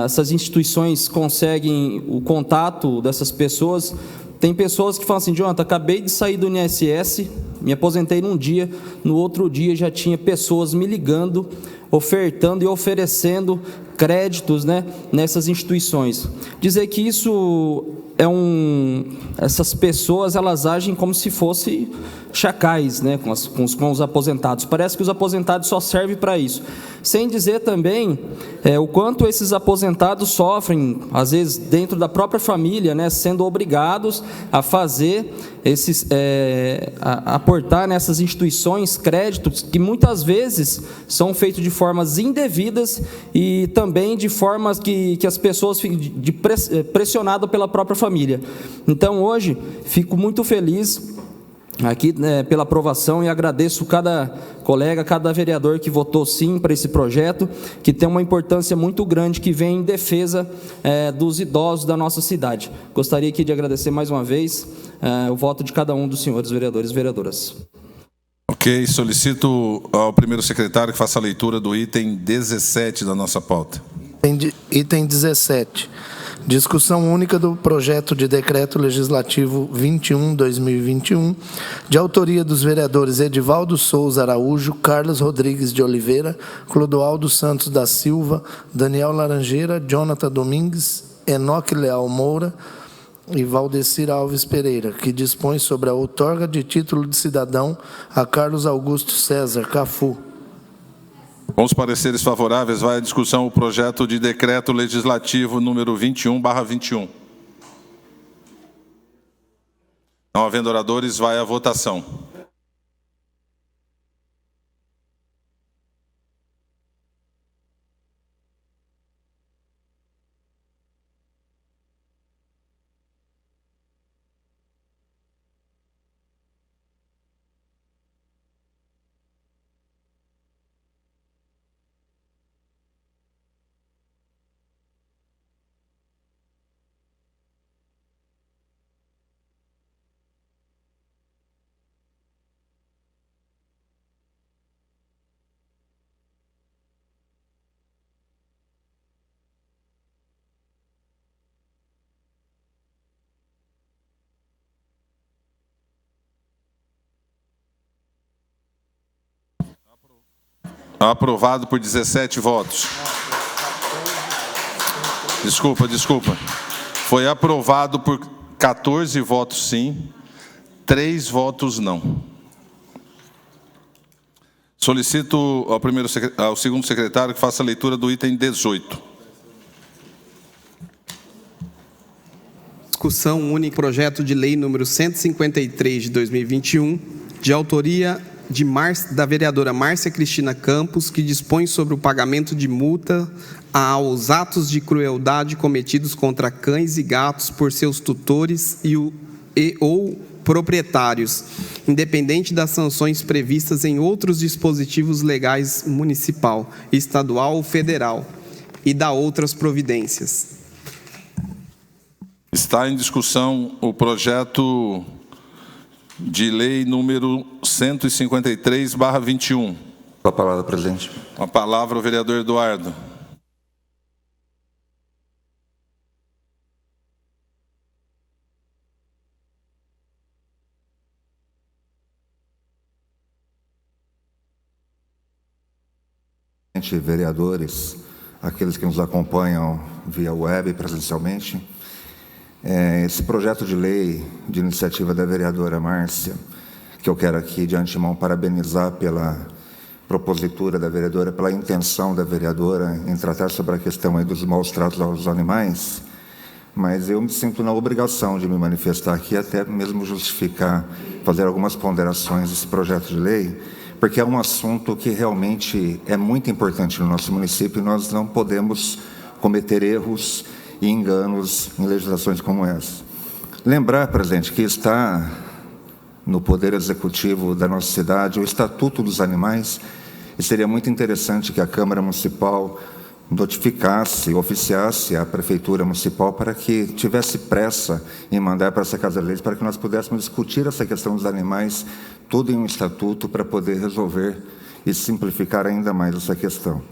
essas instituições conseguem o contato dessas pessoas. Tem pessoas que falam assim: Jonathan, acabei de sair do INSS, me aposentei num dia, no outro dia já tinha pessoas me ligando, ofertando e oferecendo créditos, né, nessas instituições. Dizer que isso essas pessoas, elas agem como se fossem chacais, né, com os aposentados. Parece que os aposentados só servem para isso. Sem dizer também o quanto esses aposentados sofrem, às vezes, dentro da própria família, né, sendo obrigados a fazer a aportar nessas instituições créditos que muitas vezes são feitos de formas indevidas e também de formas que as pessoas ficam pressionadas pela própria família. Então, hoje, fico muito feliz aqui pela aprovação e agradeço cada colega, cada vereador que votou sim para esse projeto, que tem uma importância muito grande, que vem em defesa dos idosos da nossa cidade. Gostaria aqui de agradecer mais uma vez o voto de cada um dos senhores vereadores e vereadoras. Ok, solicito ao primeiro secretário que faça a leitura do item 17 da nossa pauta. Item 17. Discussão única do projeto de decreto legislativo 21/2021, de autoria dos vereadores Edivaldo Souza Araújo, Carlos Rodrigues de Oliveira, Clodoaldo Santos da Silva, Daniel Laranjeira, Jonathan Domingues, Enoque Leal Moura e Valdecir Alves Pereira, que dispõe sobre a outorga de título de cidadão a Carlos Augusto César Cafu. Com os pareceres favoráveis, vai à discussão o projeto de decreto legislativo número 21/21. Não havendo oradores, vai à votação. Aprovado por 17 votos. Desculpa. Foi aprovado por 14 votos sim, 3 votos não. Solicito ao segundo secretário que faça a leitura do item 18. Discussão única, projeto de lei número 153 de 2021, de autoria da vereadora Márcia Cristina Campos, que dispõe sobre o pagamento de multa aos atos de crueldade cometidos contra cães e gatos por seus tutores ou proprietários, independente das sanções previstas em outros dispositivos legais municipal, estadual ou federal, e da outras providências. Está em discussão o projeto de lei número 153/21. Com a palavra, presidente. Com a palavra o vereador Eduardo. Vereadores, aqueles que nos acompanham via web e presencialmente, esse projeto de lei de iniciativa da vereadora Márcia, que eu quero aqui de antemão parabenizar pela propositura da vereadora, pela intenção da vereadora em tratar sobre a questão aí dos maus tratos aos animais, mas eu me sinto na obrigação de me manifestar aqui, até mesmo justificar, fazer algumas ponderações desse projeto de lei, porque é um assunto que realmente é muito importante no nosso município e nós não podemos cometer erros e enganos em legislações como essa. Lembrar, presidente, que está no Poder Executivo da nossa cidade o Estatuto dos Animais, e seria muito interessante que a Câmara Municipal notificasse, oficiasse a Prefeitura Municipal para que tivesse pressa em mandar para essa Casa de Leis, para que nós pudéssemos discutir essa questão dos animais, tudo em um estatuto, para poder resolver e simplificar ainda mais essa questão.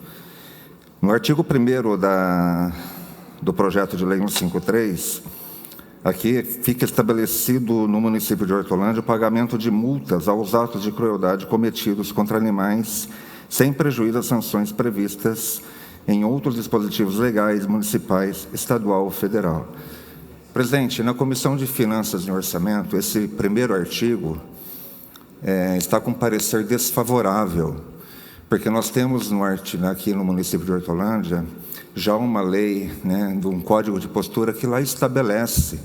No artigo 1º do projeto de lei 153, aqui fica estabelecido no município de Hortolândia o pagamento de multas aos atos de crueldade cometidos contra animais, sem prejuízo às sanções previstas em outros dispositivos legais, municipais, estadual ou federal. Presidente, na Comissão de Finanças e Orçamento, esse primeiro artigo está com parecer desfavorável, porque nós temos aqui no município de Hortolândia já uma lei, de um código de postura que lá estabelece,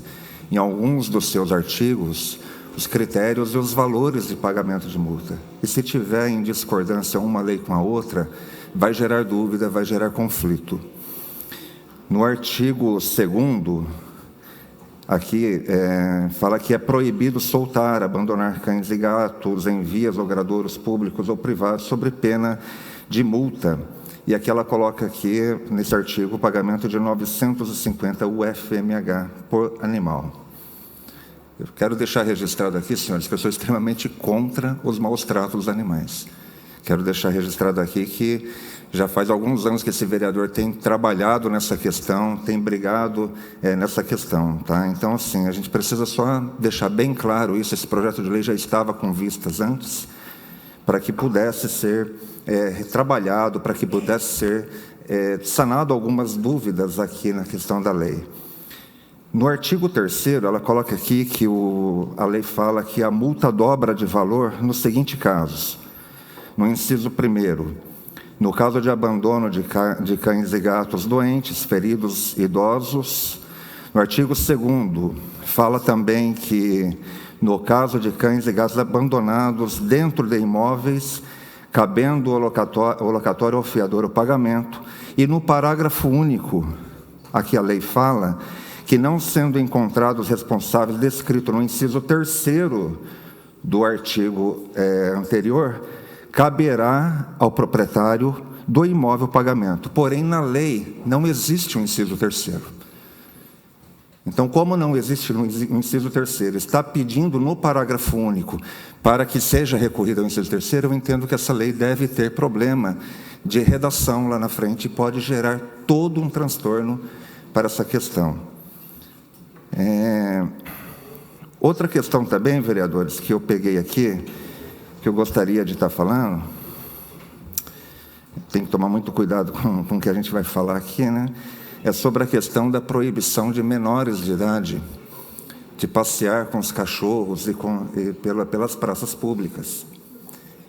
em alguns dos seus artigos, os critérios e os valores de pagamento de multa. E se tiver em discordância uma lei com a outra, vai gerar dúvida, vai gerar conflito. No artigo 2º, aqui fala que é proibido soltar, abandonar cães e gatos em vias ou gradouros públicos ou privados, sob pena de multa. E aqui ela coloca aqui, nesse artigo, o pagamento de 950 UFMH por animal. Eu quero deixar registrado aqui, senhores, que eu sou extremamente contra os maus tratos dos animais. Quero deixar registrado aqui que já faz alguns anos que esse vereador tem trabalhado nessa questão, tem brigado nessa questão. Tá? Então, assim, a gente precisa só deixar bem claro isso. Esse projeto de lei já estava com vistas antes, para que pudesse ser trabalhado, para que pudesse ser sanado algumas dúvidas aqui na questão da lei. No artigo 3º, ela coloca aqui que a lei fala que a multa dobra de valor nos seguintes casos. No inciso 1º, no caso de abandono de cães e gatos doentes, feridos, idosos. No artigo 2º, fala também que, no caso de cães e gatos abandonados dentro de imóveis, cabendo o locatório ao fiador o pagamento. E no parágrafo único, aqui a lei fala que, não sendo encontrados responsáveis descrito no inciso 3º do artigo anterior, caberá ao proprietário do imóvel o pagamento. Porém, na lei, não existe um inciso 3º. Então, como não existe um inciso 3º, está pedindo no parágrafo único para que seja recorrido ao inciso 3º, eu entendo que essa lei deve ter problema de redação lá na frente e pode gerar todo um transtorno para essa questão. Outra questão também, vereadores, que eu peguei aqui, que eu gostaria de estar falando, tem que tomar muito cuidado com o que a gente vai falar aqui, né? É sobre a questão da proibição de menores de idade de passear com os cachorros pelas praças públicas.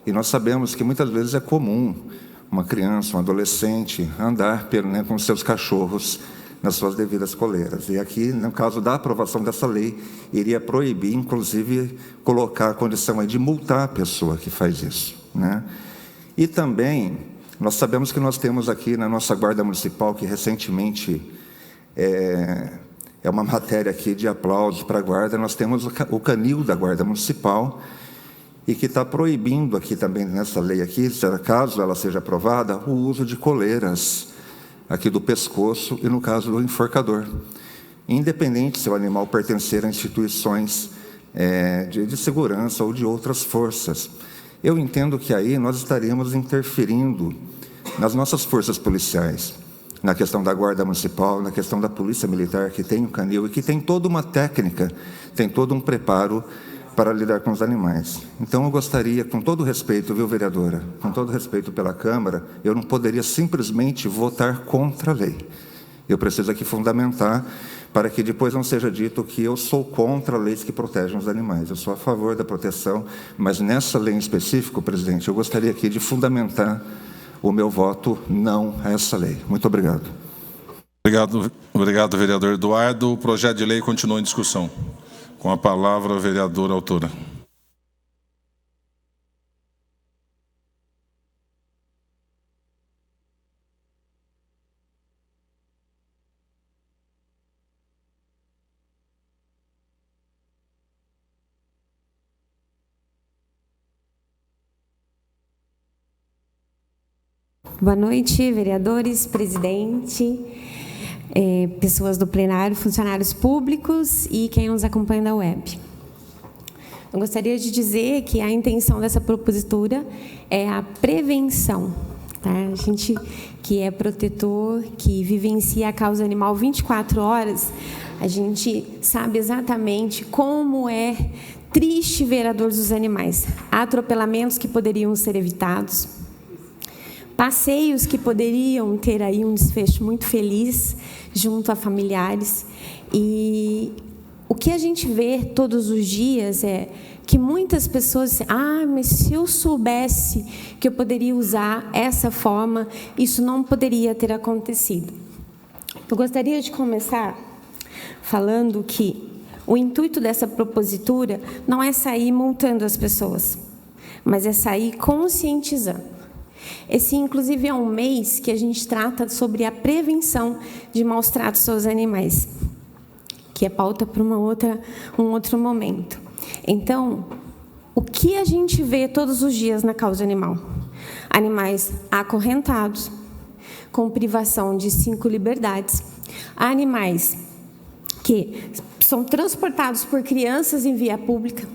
E nós sabemos que muitas vezes é comum uma criança, um adolescente, andar com seus cachorros nas suas devidas coleiras. E aqui, no caso da aprovação dessa lei, iria proibir, inclusive, colocar a condição de multar a pessoa que faz isso, né? E também, nós sabemos que nós temos aqui na nossa Guarda Municipal, que recentemente é uma matéria aqui de aplauso para a Guarda, nós temos o canil da Guarda Municipal, e que está proibindo aqui também, nessa lei aqui, caso ela seja aprovada, o uso de coleiras aqui do pescoço e no caso do enforcador, independente se o animal pertencer a instituições de segurança ou de outras forças. Eu entendo que aí nós estaríamos interferindo nas nossas forças policiais, na questão da Guarda Municipal, na questão da Polícia Militar, que tem o canil e que tem toda uma técnica, tem todo um preparo para lidar com os animais. Então, eu gostaria, com todo respeito, viu, vereadora, com todo respeito pela Câmara, eu não poderia simplesmente votar contra a lei. Eu preciso aqui fundamentar para que depois não seja dito que eu sou contra leis que protegem os animais. Eu sou a favor da proteção, mas nessa lei em específico, presidente, eu gostaria aqui de fundamentar o meu voto não a essa lei. Muito obrigado. Obrigado, vereador Eduardo. O projeto de lei continua em discussão. Com a palavra, a vereadora autora. Boa noite, vereadores, presidente, pessoas do plenário, funcionários públicos e quem nos acompanha da web. Eu gostaria de dizer que a intenção dessa propositura é a prevenção. Tá? A gente que é protetor, que vivencia a causa animal 24 horas, a gente sabe exatamente como é triste ver a dor dos animais. Há atropelamentos que poderiam ser evitados, passeios que poderiam ter aí um desfecho muito feliz junto a familiares. E o que a gente vê todos os dias é que muitas pessoas dizem, mas se eu soubesse que eu poderia usar essa forma, isso não poderia ter acontecido. Eu gostaria de começar falando que o intuito dessa propositura não é sair multando as pessoas, mas é sair conscientizando. Esse, inclusive, é um mês que a gente trata sobre a prevenção de maus tratos aos animais, que é pauta para um outro momento. Então, o que a gente vê todos os dias na causa animal? Animais acorrentados, com privação de 5 liberdades, animais que são transportados por crianças em via pública,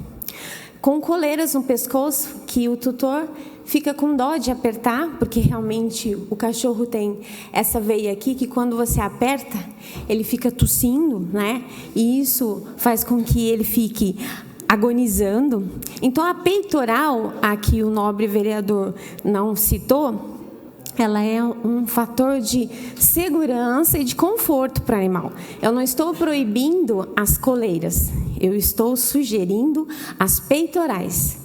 com coleiras no pescoço, que o tutor fica com dó de apertar, porque realmente o cachorro tem essa veia aqui, que quando você aperta, ele fica tossindo, né? E isso faz com que ele fique agonizando. Então, a peitoral, a que o nobre vereador não citou, ela é um fator de segurança e de conforto para o animal. Eu não estou proibindo as coleiras, eu estou sugerindo as peitorais.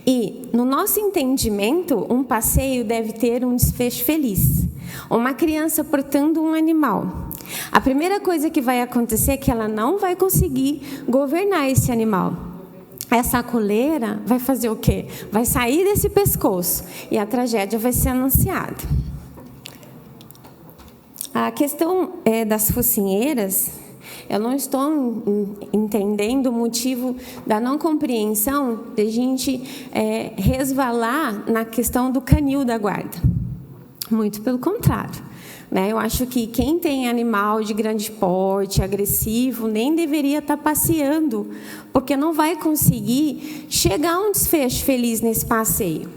E, no nosso entendimento, um passeio deve ter um desfecho feliz. Uma criança portando um animal, a primeira coisa que vai acontecer é que ela não vai conseguir governar esse animal. Essa coleira vai fazer o quê? Vai sair desse pescoço e a tragédia vai ser anunciada. A questão das focinheiras, eu não estou entendendo o motivo da não compreensão de a gente resvalar na questão do canil da guarda. Muito pelo contrário. Eu acho que quem tem animal de grande porte, agressivo, nem deveria estar passeando, porque não vai conseguir chegar a um desfecho feliz nesse passeio.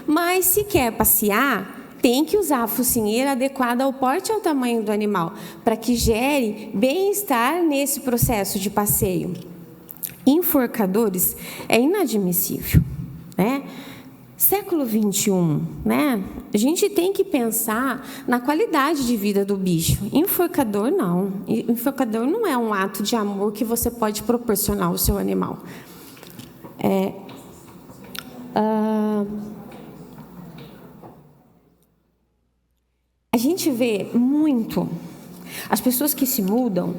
Mas, se quer passear, tem que usar a focinheira adequada ao porte e ao tamanho do animal, para que gere bem-estar nesse processo de passeio. Enforcadores é inadmissível. Século XXI, a gente tem que pensar na qualidade de vida do bicho. Enforcador, não. Enforcador não é um ato de amor que você pode proporcionar ao seu animal. A gente vê muito as pessoas que se mudam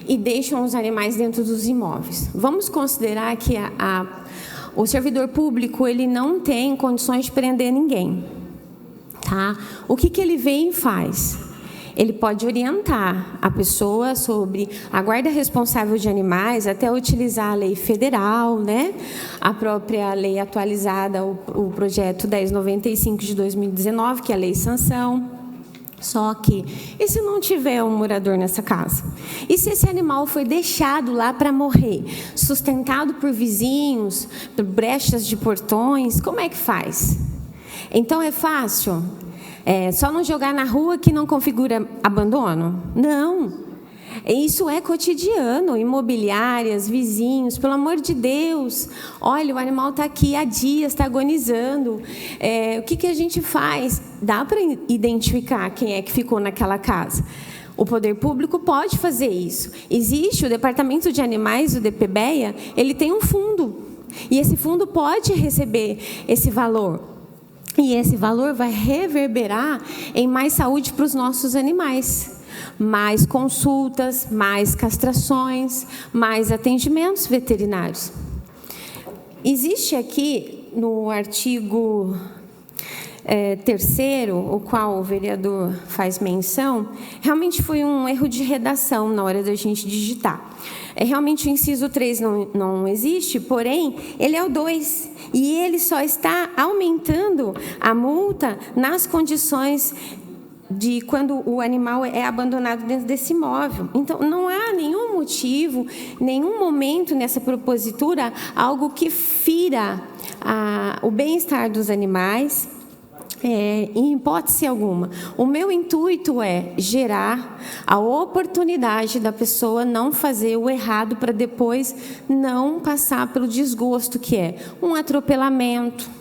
e deixam os animais dentro dos imóveis. Vamos considerar que o servidor público ele não tem condições de prender ninguém. O que ele vem e faz? Ele pode orientar a pessoa sobre a guarda responsável de animais, até utilizar a lei federal, a própria lei atualizada, o projeto 1095 de 2019, que é a lei sanção. Só que, e se não tiver um morador nessa casa? E se esse animal foi deixado lá para morrer, sustentado por vizinhos, por brechas de portões, como é que faz? Então, é fácil? Só não jogar na rua que não configura abandono? Não. Isso é cotidiano, imobiliárias, vizinhos, pelo amor de Deus. Olha, o animal está aqui há dias, está agonizando. O que a gente faz? Dá para identificar quem é que ficou naquela casa. O poder público pode fazer isso. Existe o Departamento de Animais, o DPBEA, ele tem um fundo. E esse fundo pode receber esse valor. E esse valor vai reverberar em mais saúde para os nossos animais. Mais consultas, mais castrações, mais atendimentos veterinários. Existe aqui, no artigo 3º, o qual o vereador faz menção, realmente foi um erro de redação na hora da gente digitar. Realmente o inciso 3 não existe, porém, ele é o 2, e ele só está aumentando a multa nas condições de quando o animal é abandonado dentro desse imóvel. Então, não há nenhum motivo, nenhum momento nessa propositura, algo que fira o bem-estar dos animais, em hipótese alguma. O meu intuito é gerar a oportunidade da pessoa não fazer o errado para depois não passar pelo desgosto que é um atropelamento,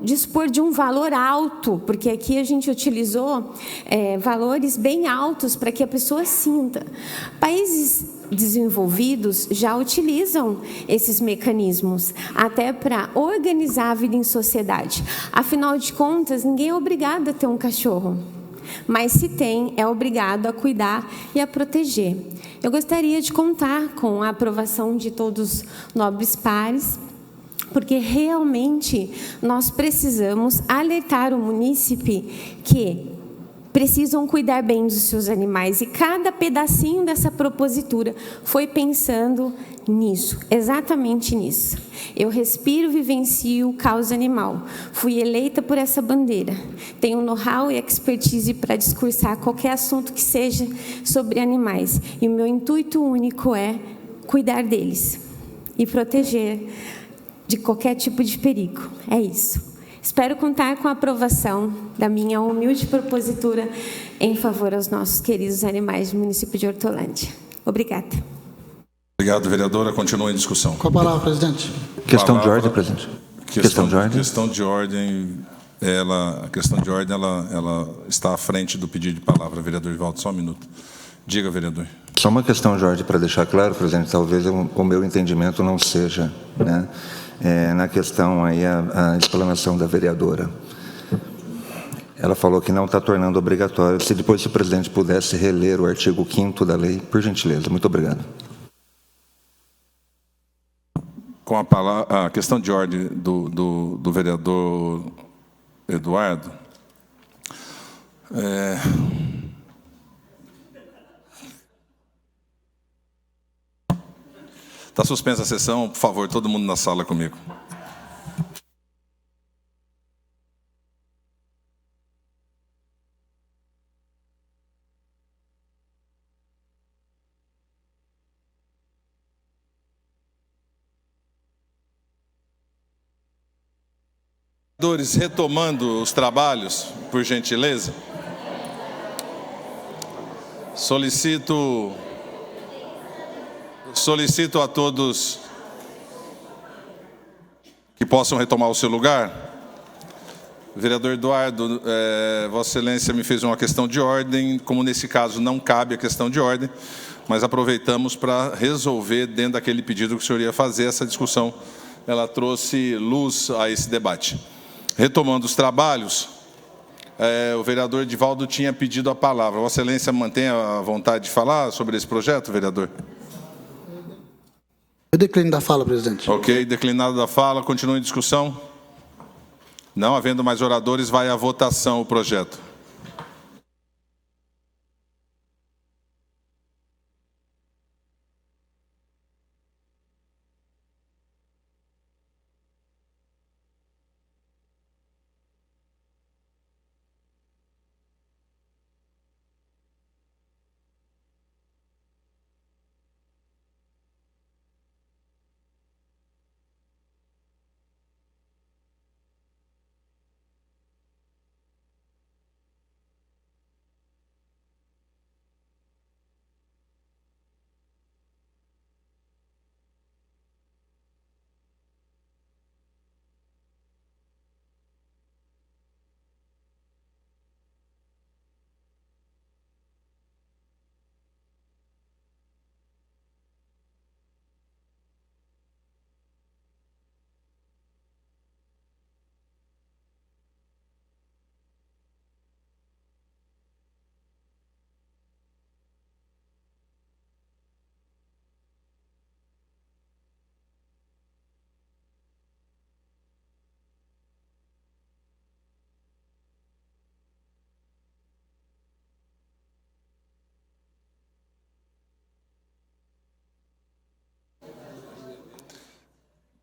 dispor de um valor alto, porque aqui a gente utilizou valores bem altos para que a pessoa sinta. Países desenvolvidos já utilizam esses mecanismos até para organizar a vida em sociedade. Afinal de contas, ninguém é obrigado a ter um cachorro, mas se tem, é obrigado a cuidar e a proteger. Eu gostaria de contar com a aprovação de todos os nobres pares, porque realmente nós precisamos alertar o munícipe que precisam cuidar bem dos seus animais. E cada pedacinho dessa propositura foi pensando nisso, exatamente nisso. Eu respiro, vivencio causa animal. Fui eleita por essa bandeira. Tenho know-how e expertise para discursar qualquer assunto que seja sobre animais. E o meu intuito único é cuidar deles e proteger de qualquer tipo de perigo. É isso. Espero contar com a aprovação da minha humilde propositura em favor aos nossos queridos animais do município de Hortolândia. Obrigada. Obrigado, vereadora. Continua em discussão. Com a palavra, presidente. Questão de ordem, presidente. Questão de ordem. A questão de ordem ela está à frente do pedido de palavra. Vereador Ivaldo, só um minuto. Diga, vereador. Só uma questão de ordem para deixar claro, presidente, talvez o meu entendimento não seja, né, na questão aí a explanação da vereadora. Ela falou que não está tornando obrigatório. Se depois o presidente pudesse reler o artigo 5º da lei, por gentileza. Muito obrigado. Com a palavra, a questão de ordem do vereador Eduardo. Está suspensa a sessão. Por favor, todo mundo na sala comigo. Vereadores, retomando os trabalhos, por gentileza. Solicito a todos que possam retomar o seu lugar. Vereador Eduardo, Vossa Excelência me fez uma questão de ordem, como nesse caso não cabe a questão de ordem, mas aproveitamos para resolver dentro daquele pedido que o senhor ia fazer. Essa discussão, ela trouxe luz a esse debate. Retomando os trabalhos, o vereador Edivaldo tinha pedido a palavra. Vossa Excelência mantém a vontade de falar sobre esse projeto, vereador? Eu declino da fala, presidente. Ok, declinado da fala. Continua em discussão? Não havendo mais oradores, vai à votação o projeto.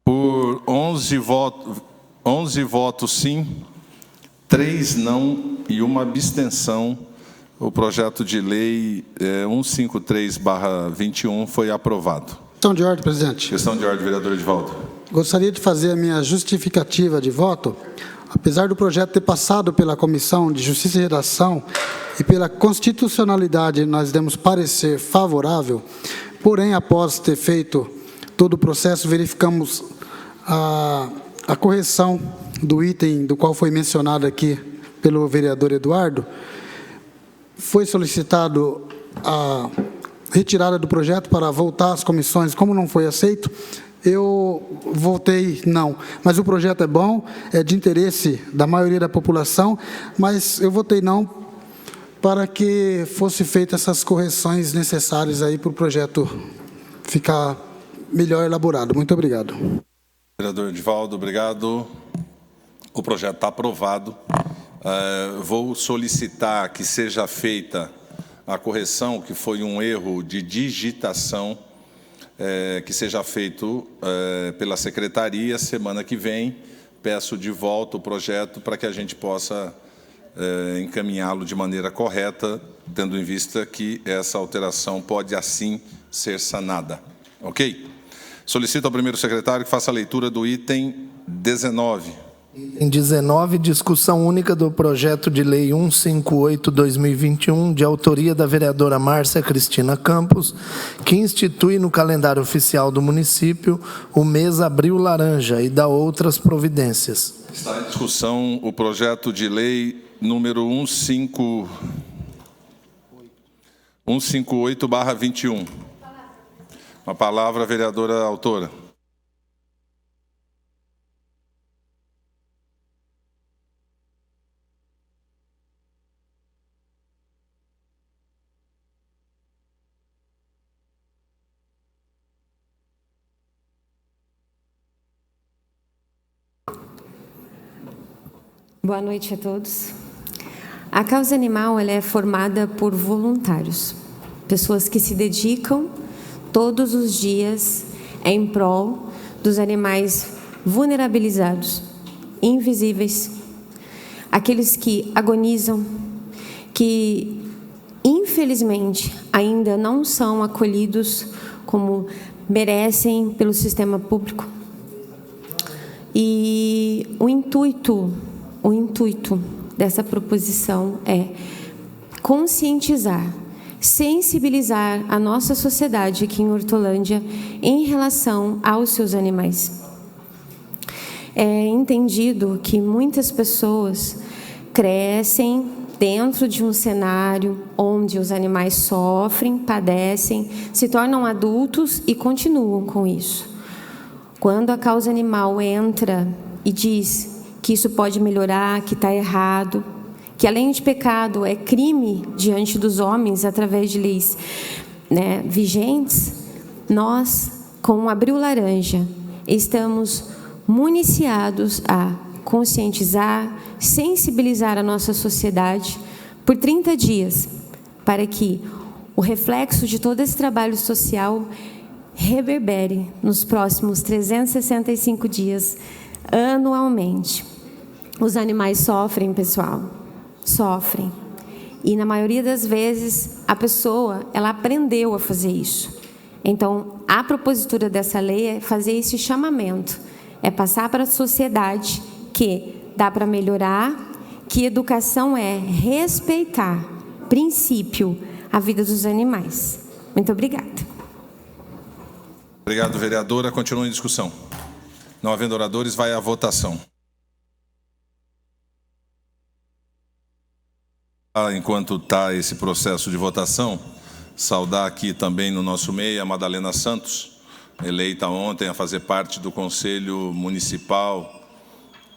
Por 11 votos sim, 3 não e 1 abstenção, o projeto de lei 153/21 foi aprovado. Questão de ordem, presidente. Questão de ordem, vereador Edivaldo. Gostaria de fazer a minha justificativa de voto. Apesar do projeto ter passado pela Comissão de Justiça e Redação e pela constitucionalidade nós demos parecer favorável, porém, após ter feito todo o processo, verificamos a correção do item do qual foi mencionado aqui pelo vereador Eduardo. Foi solicitado a retirada do projeto para voltar às comissões. Como não foi aceito, eu votei não. Mas o projeto é bom, é de interesse da maioria da população, mas eu votei não para que fosse feitas essas correções necessárias aí para o projeto ficar melhor elaborado. Muito obrigado. Vereador Edivaldo, obrigado. O projeto está aprovado Vou solicitar que seja feita a correção, que foi um erro de digitação, que seja feito pela secretaria semana que vem. Peço de volta o projeto para que a gente possa encaminhá-lo de maneira correta, tendo em vista que essa alteração pode assim ser sanada. Ok? Solicito ao primeiro secretário que faça a leitura do item 19. Item 19, discussão única do projeto de lei 158/2021, de autoria da vereadora Márcia Cristina Campos, que institui no calendário oficial do município o mês Abril Laranja e dá outras providências. Está em discussão o projeto de lei número 158/21. Uma palavra, vereadora autora. Boa noite a todos. A causa animal ela é formada por voluntários, pessoas que se dedicam todos os dias em prol dos animais vulnerabilizados, invisíveis, aqueles que agonizam, que infelizmente ainda não são acolhidos como merecem pelo sistema público. E o intuito dessa proposição é conscientizar, sensibilizar a nossa sociedade aqui em Hortolândia em relação aos seus animais. É entendido que muitas pessoas crescem dentro de um cenário onde os animais sofrem, padecem, se tornam adultos e continuam com isso. Quando a causa animal entra e diz que isso pode melhorar, que está errado, que além de pecado é crime diante dos homens através de leis vigentes, nós, com o Abril Laranja, estamos municiados a conscientizar, sensibilizar a nossa sociedade por 30 dias, para que o reflexo de todo esse trabalho social reverbere nos próximos 365 dias, anualmente. Os animais sofrem, pessoal, sofrem. E, na maioria das vezes, a pessoa, ela aprendeu a fazer isso. Então, a propositura dessa lei é fazer esse chamamento, é passar para a sociedade que dá para melhorar, que educação é respeitar, princípio, a vida dos animais. Muito obrigada. Obrigado, vereadora. Continua em discussão. Não havendo oradores, vai à votação. Enquanto está esse processo de votação, saudar aqui também no nosso meio a Madalena Santos, eleita ontem a fazer parte do Conselho Municipal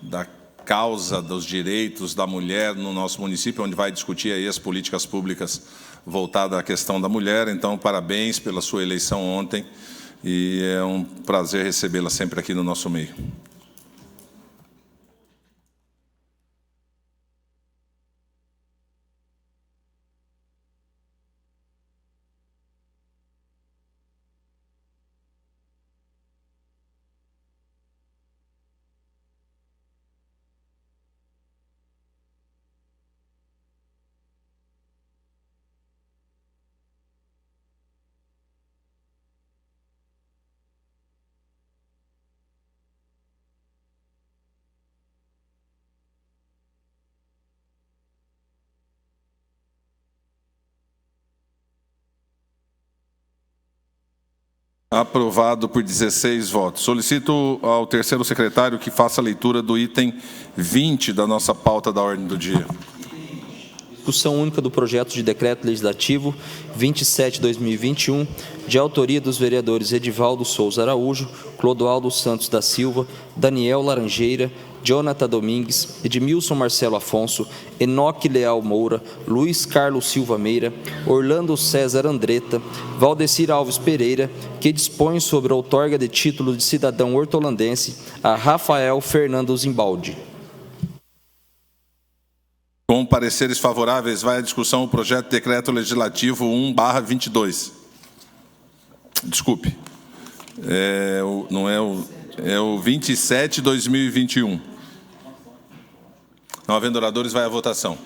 da causa dos direitos da mulher no nosso município, onde vai discutir aí as políticas públicas voltadas à questão da mulher. Então, parabéns pela sua eleição ontem e é um prazer recebê-la sempre aqui no nosso meio. Aprovado por 16 votos. Solicito ao terceiro secretário que faça a leitura do item 20 da nossa pauta da ordem do dia. Discussão única do projeto de decreto legislativo 27/2021, de autoria dos vereadores Edivaldo Souza Araújo, Clodoaldo Santos da Silva, Daniel Laranjeira, Jonathan Domingues, Edmilson Marcelo Afonso, Enoque Leal Moura, Luiz Carlos Silva Meira, Orlando César Andretta, Valdecir Alves Pereira, que dispõe sobre a outorga de título de cidadão hortolandense a Rafael Fernando Zimbaldi. Com pareceres favoráveis, vai à discussão o projeto de decreto legislativo 1/22. Desculpe. É o 27/2021. Não havendo oradores, vai à votação.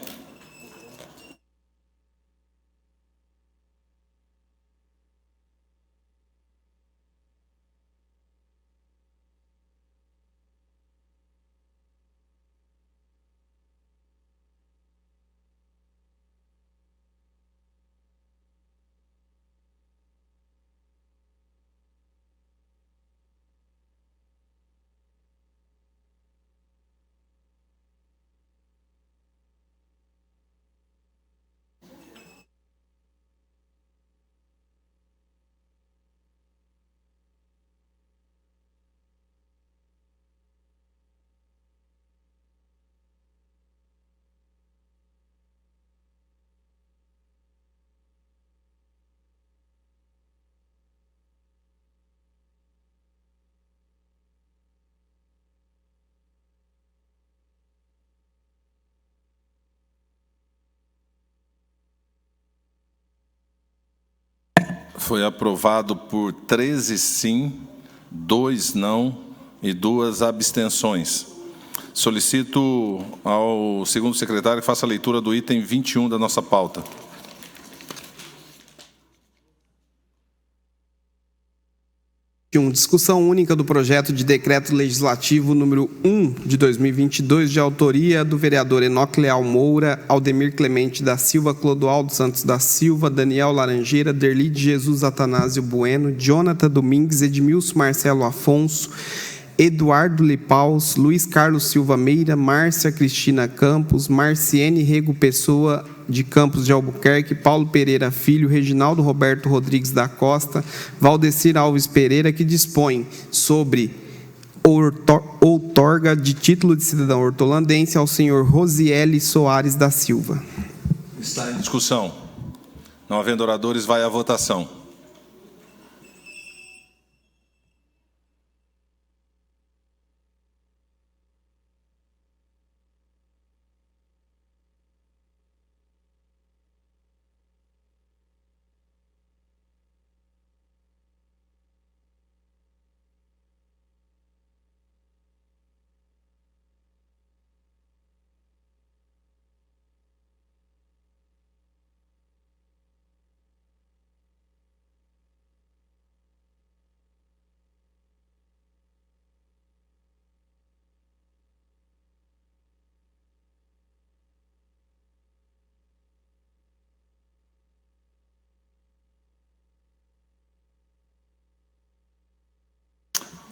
Foi aprovado por 13 sim, 2 não e 2 abstenções. Solicito ao segundo secretário que faça a leitura do item 21 da nossa pauta. Discussão única do projeto de decreto legislativo número 1 de 2022, de autoria do vereador Enoque Leal Moura, Aldemir Clemente da Silva, Clodoaldo Santos da Silva, Daniel Laranjeira, Derli de Jesus Atanásio Bueno, Jonathan Domingues, Edmilson Marcelo Afonso, Eduardo Lipaus, Luiz Carlos Silva Meira, Márcia Cristina Campos, Marciene Rego Pessoa de Campos de Albuquerque, Paulo Pereira Filho, Reginaldo Roberto Rodrigues da Costa, Valdecir Alves Pereira, que dispõe sobre outorga de título de cidadão hortolandense ao senhor Rosiele Soares da Silva. Está em discussão. Não havendo oradores, vai à votação.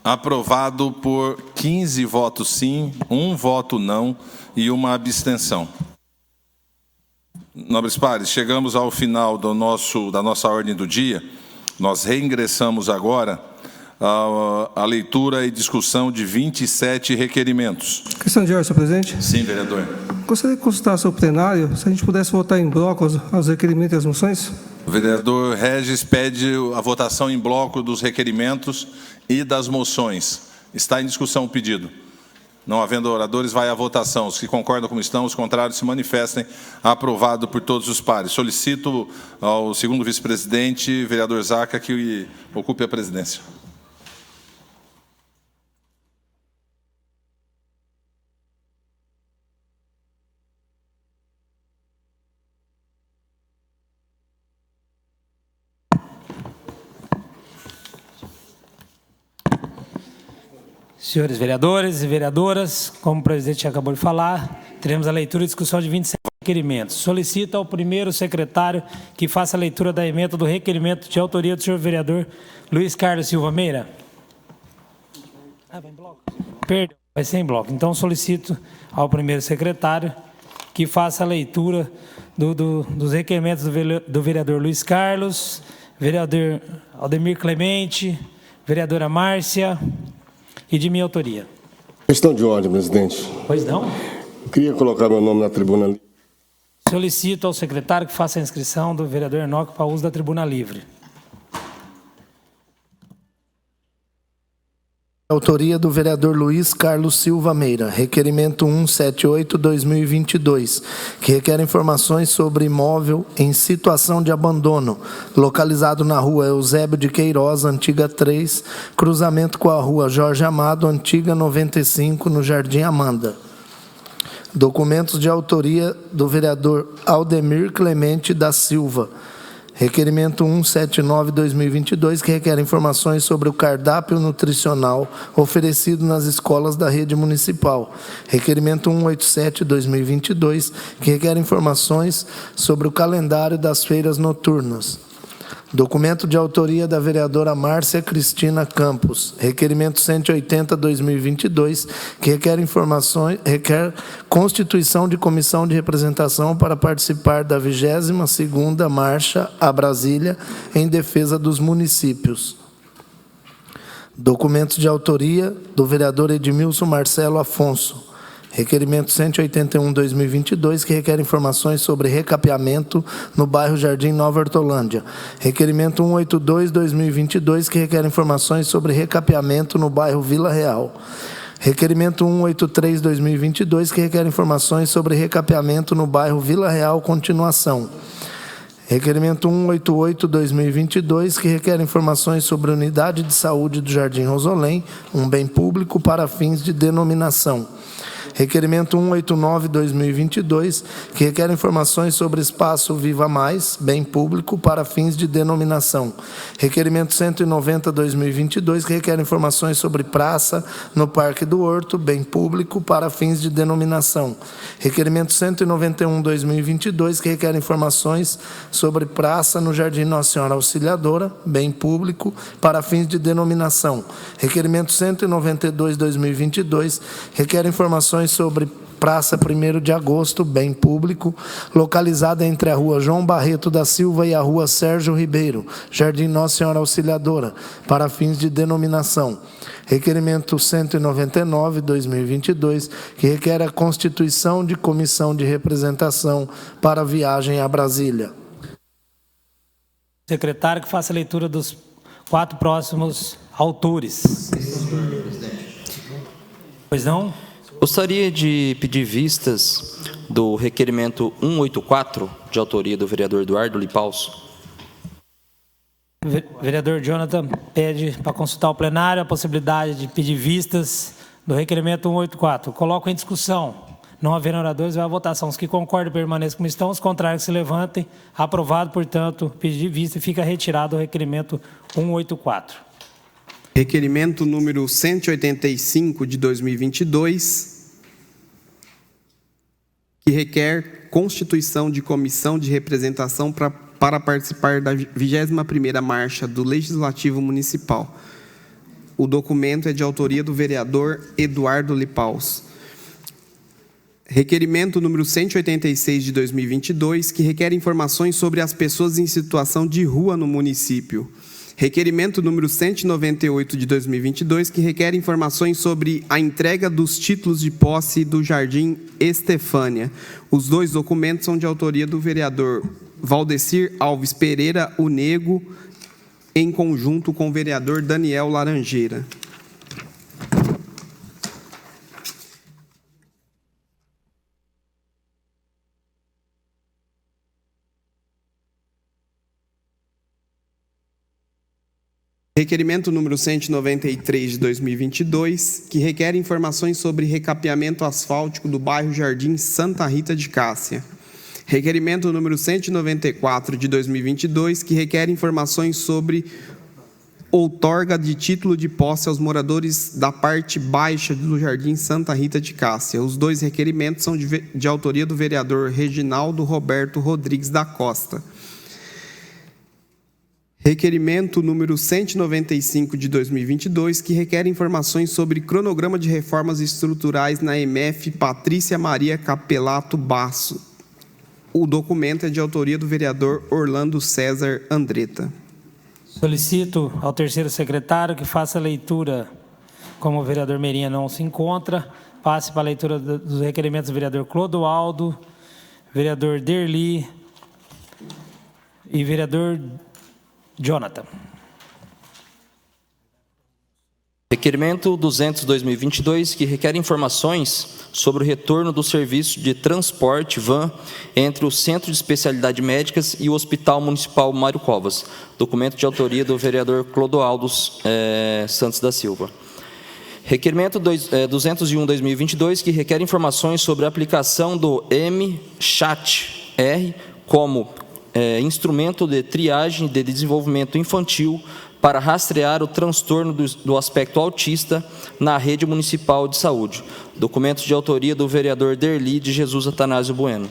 Aprovado por 15 votos sim, 1 voto não e 1 abstenção. Nobres pares, chegamos ao final da nossa ordem do dia. Nós reingressamos agora a leitura e discussão de 27 requerimentos. Questão de ordem, senhor presidente. Sim, vereador. Gostaria de consultar sobre o plenário, se a gente pudesse votar em bloco os requerimentos e as moções. O vereador Regis pede a votação em bloco dos requerimentos e das moções. Está em discussão o pedido. Não havendo oradores, vai à votação. Os que concordam como estão, os contrários se manifestem. Aprovado por todos os pares. Solicito ao segundo vice-presidente, vereador Zaca, que ocupe a presidência. Senhores vereadores e vereadoras, como o presidente acabou de falar, teremos a leitura e discussão de 27 requerimentos. Solicito ao primeiro secretário que faça a leitura da emenda do requerimento de autoria do senhor vereador Luiz Carlos Silva Meira. Vai em bloco? Perdão, vai ser em bloco. Então, solicito ao primeiro secretário que faça a leitura dos requerimentos do vereador Luiz Carlos, vereador Aldemir Clemente, vereadora Márcia, e de minha autoria. Questão de ordem, presidente. Pois não? Eu queria colocar meu nome na tribuna livre. Solicito ao secretário que faça a inscrição do vereador Enoque para uso da tribuna livre. Autoria do vereador Luiz Carlos Silva Meira. Requerimento 178/2022, que requer informações sobre imóvel em situação de abandono, localizado na rua Eusébio de Queiroz, antiga 3, cruzamento com a rua Jorge Amado, antiga 95, no Jardim Amanda. Documentos de autoria do vereador Aldemir Clemente da Silva. Requerimento 179/2022, que requer informações sobre o cardápio nutricional oferecido nas escolas da rede municipal. Requerimento 187/2022, que requer informações sobre o calendário das feiras noturnas. Documento de autoria da vereadora Márcia Cristina Campos. Requerimento 180/2022, que requer constituição de comissão de representação para participar da 22ª Marcha a Brasília em defesa dos municípios. Documentos de autoria do vereador Edmilson Marcelo Afonso. Requerimento 181/2022, que requer informações sobre recapeamento no bairro Jardim Nova Hortolândia. Requerimento 182/2022, que requer informações sobre recapeamento no bairro Vila Real. Requerimento 183/2022, que requer informações sobre recapeamento no bairro Vila Real, continuação. Requerimento 188/2022, que requer informações sobre unidade de saúde do Jardim Rosolém, um bem público para fins de denominação. Requerimento 189/2022, que requer informações sobre espaço Viva Mais, bem público, para fins de denominação. Requerimento 190/2022, que requer informações sobre praça no Parque do Horto, bem público, para fins de denominação. Requerimento 191/2022, que requer informações sobre praça no Jardim Nossa Senhora Auxiliadora, bem público, para fins de denominação. Requerimento 192/2022, requer informações sobre Praça 1º de Agosto, bem público, localizada entre a rua João Barreto da Silva e a rua Sérgio Ribeiro, Jardim Nossa Senhora Auxiliadora, para fins de denominação. Requerimento 199/2022, que requer a constituição de comissão de representação para a viagem a Brasília. Secretário, que faça a leitura dos 4 próximos autores. Pois não? Gostaria de pedir vistas do requerimento 184, de autoria do vereador Eduardo Lipaus. Vereador Jonathan pede para consultar o plenário a possibilidade de pedir vistas do requerimento 184. Coloco em discussão. Não havendo oradores, vai à votação. Os que concordam permaneçam como estão, os contrários que se levantem. Aprovado, portanto, pedido de vista e fica retirado o requerimento 184. Requerimento número 185 de 2022, que requer constituição de comissão de representação para participar da 21ª Marcha do Legislativo Municipal. O documento é de autoria do vereador Eduardo Lipaus. Requerimento número 186 de 2022, que requer informações sobre as pessoas em situação de rua no município. Requerimento número 198 de 2022, que requer informações sobre a entrega dos títulos de posse do Jardim Estefânia. Os dois documentos são de autoria do vereador Valdecir Alves Pereira, o Nego, em conjunto com o vereador Daniel Laranjeira. Requerimento número 193 de 2022, que requer informações sobre recapeamento asfáltico do bairro Jardim Santa Rita de Cássia. Requerimento número 194 de 2022, que requer informações sobre outorga de título de posse aos moradores da parte baixa do Jardim Santa Rita de Cássia. Os dois requerimentos são de autoria do vereador Reginaldo Roberto Rodrigues da Costa. Requerimento número 195 de 2022, que requer informações sobre cronograma de reformas estruturais na EMF Patrícia Maria Capelato Basso. O documento é de autoria do vereador Orlando César Andretta. Solicito ao terceiro secretário que faça a leitura, como o vereador Meirinha não se encontra, passe para a leitura dos requerimentos do vereador Clodoaldo, vereador Derli e vereador Jonathan. Requerimento 200/2022, que requer informações sobre o retorno do serviço de transporte van entre o Centro de Especialidades Médicas e o Hospital Municipal Mário Covas. Documento de autoria do vereador Clodoaldo Santos da Silva. Requerimento 201/2022, que requer informações sobre a aplicação do MCHAT-R como instrumento de triagem de desenvolvimento infantil para rastrear o transtorno do aspecto autista na rede municipal de saúde. Documentos de autoria do vereador Derli de Jesus Atanásio Bueno.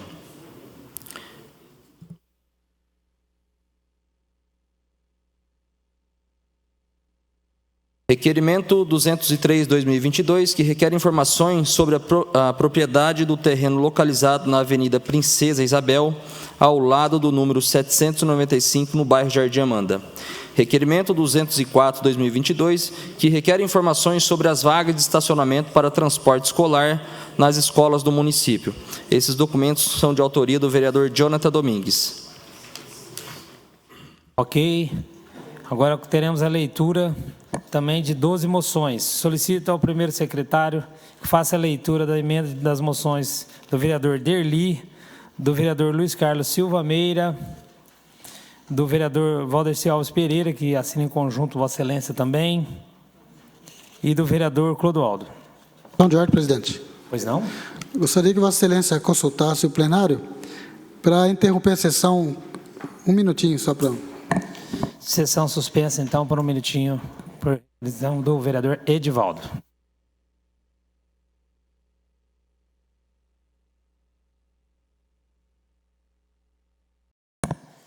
Requerimento 203/2022, que requer informações sobre a propriedade do terreno localizado na Avenida Princesa Isabel, ao lado do número 795, no bairro Jardim Amanda. Requerimento 204/2022, que requer informações sobre as vagas de estacionamento para transporte escolar nas escolas do município. Esses documentos são de autoria do vereador Jonathan Domingues. Ok. Agora teremos a leitura também de 12 moções. Solicito ao primeiro secretário que faça a leitura da emenda das moções do vereador Derli, do vereador Luiz Carlos Silva Meira, do vereador Valdeci Alves Pereira, que assina em conjunto Vossa Excelência também, e do vereador Clodoaldo. Questão de ordem, presidente. Pois não? Gostaria que Vossa Excelência consultasse o plenário para interromper a sessão um minutinho, só para... Sessão suspensa, então, por um minutinho, por decisão do vereador Edivaldo.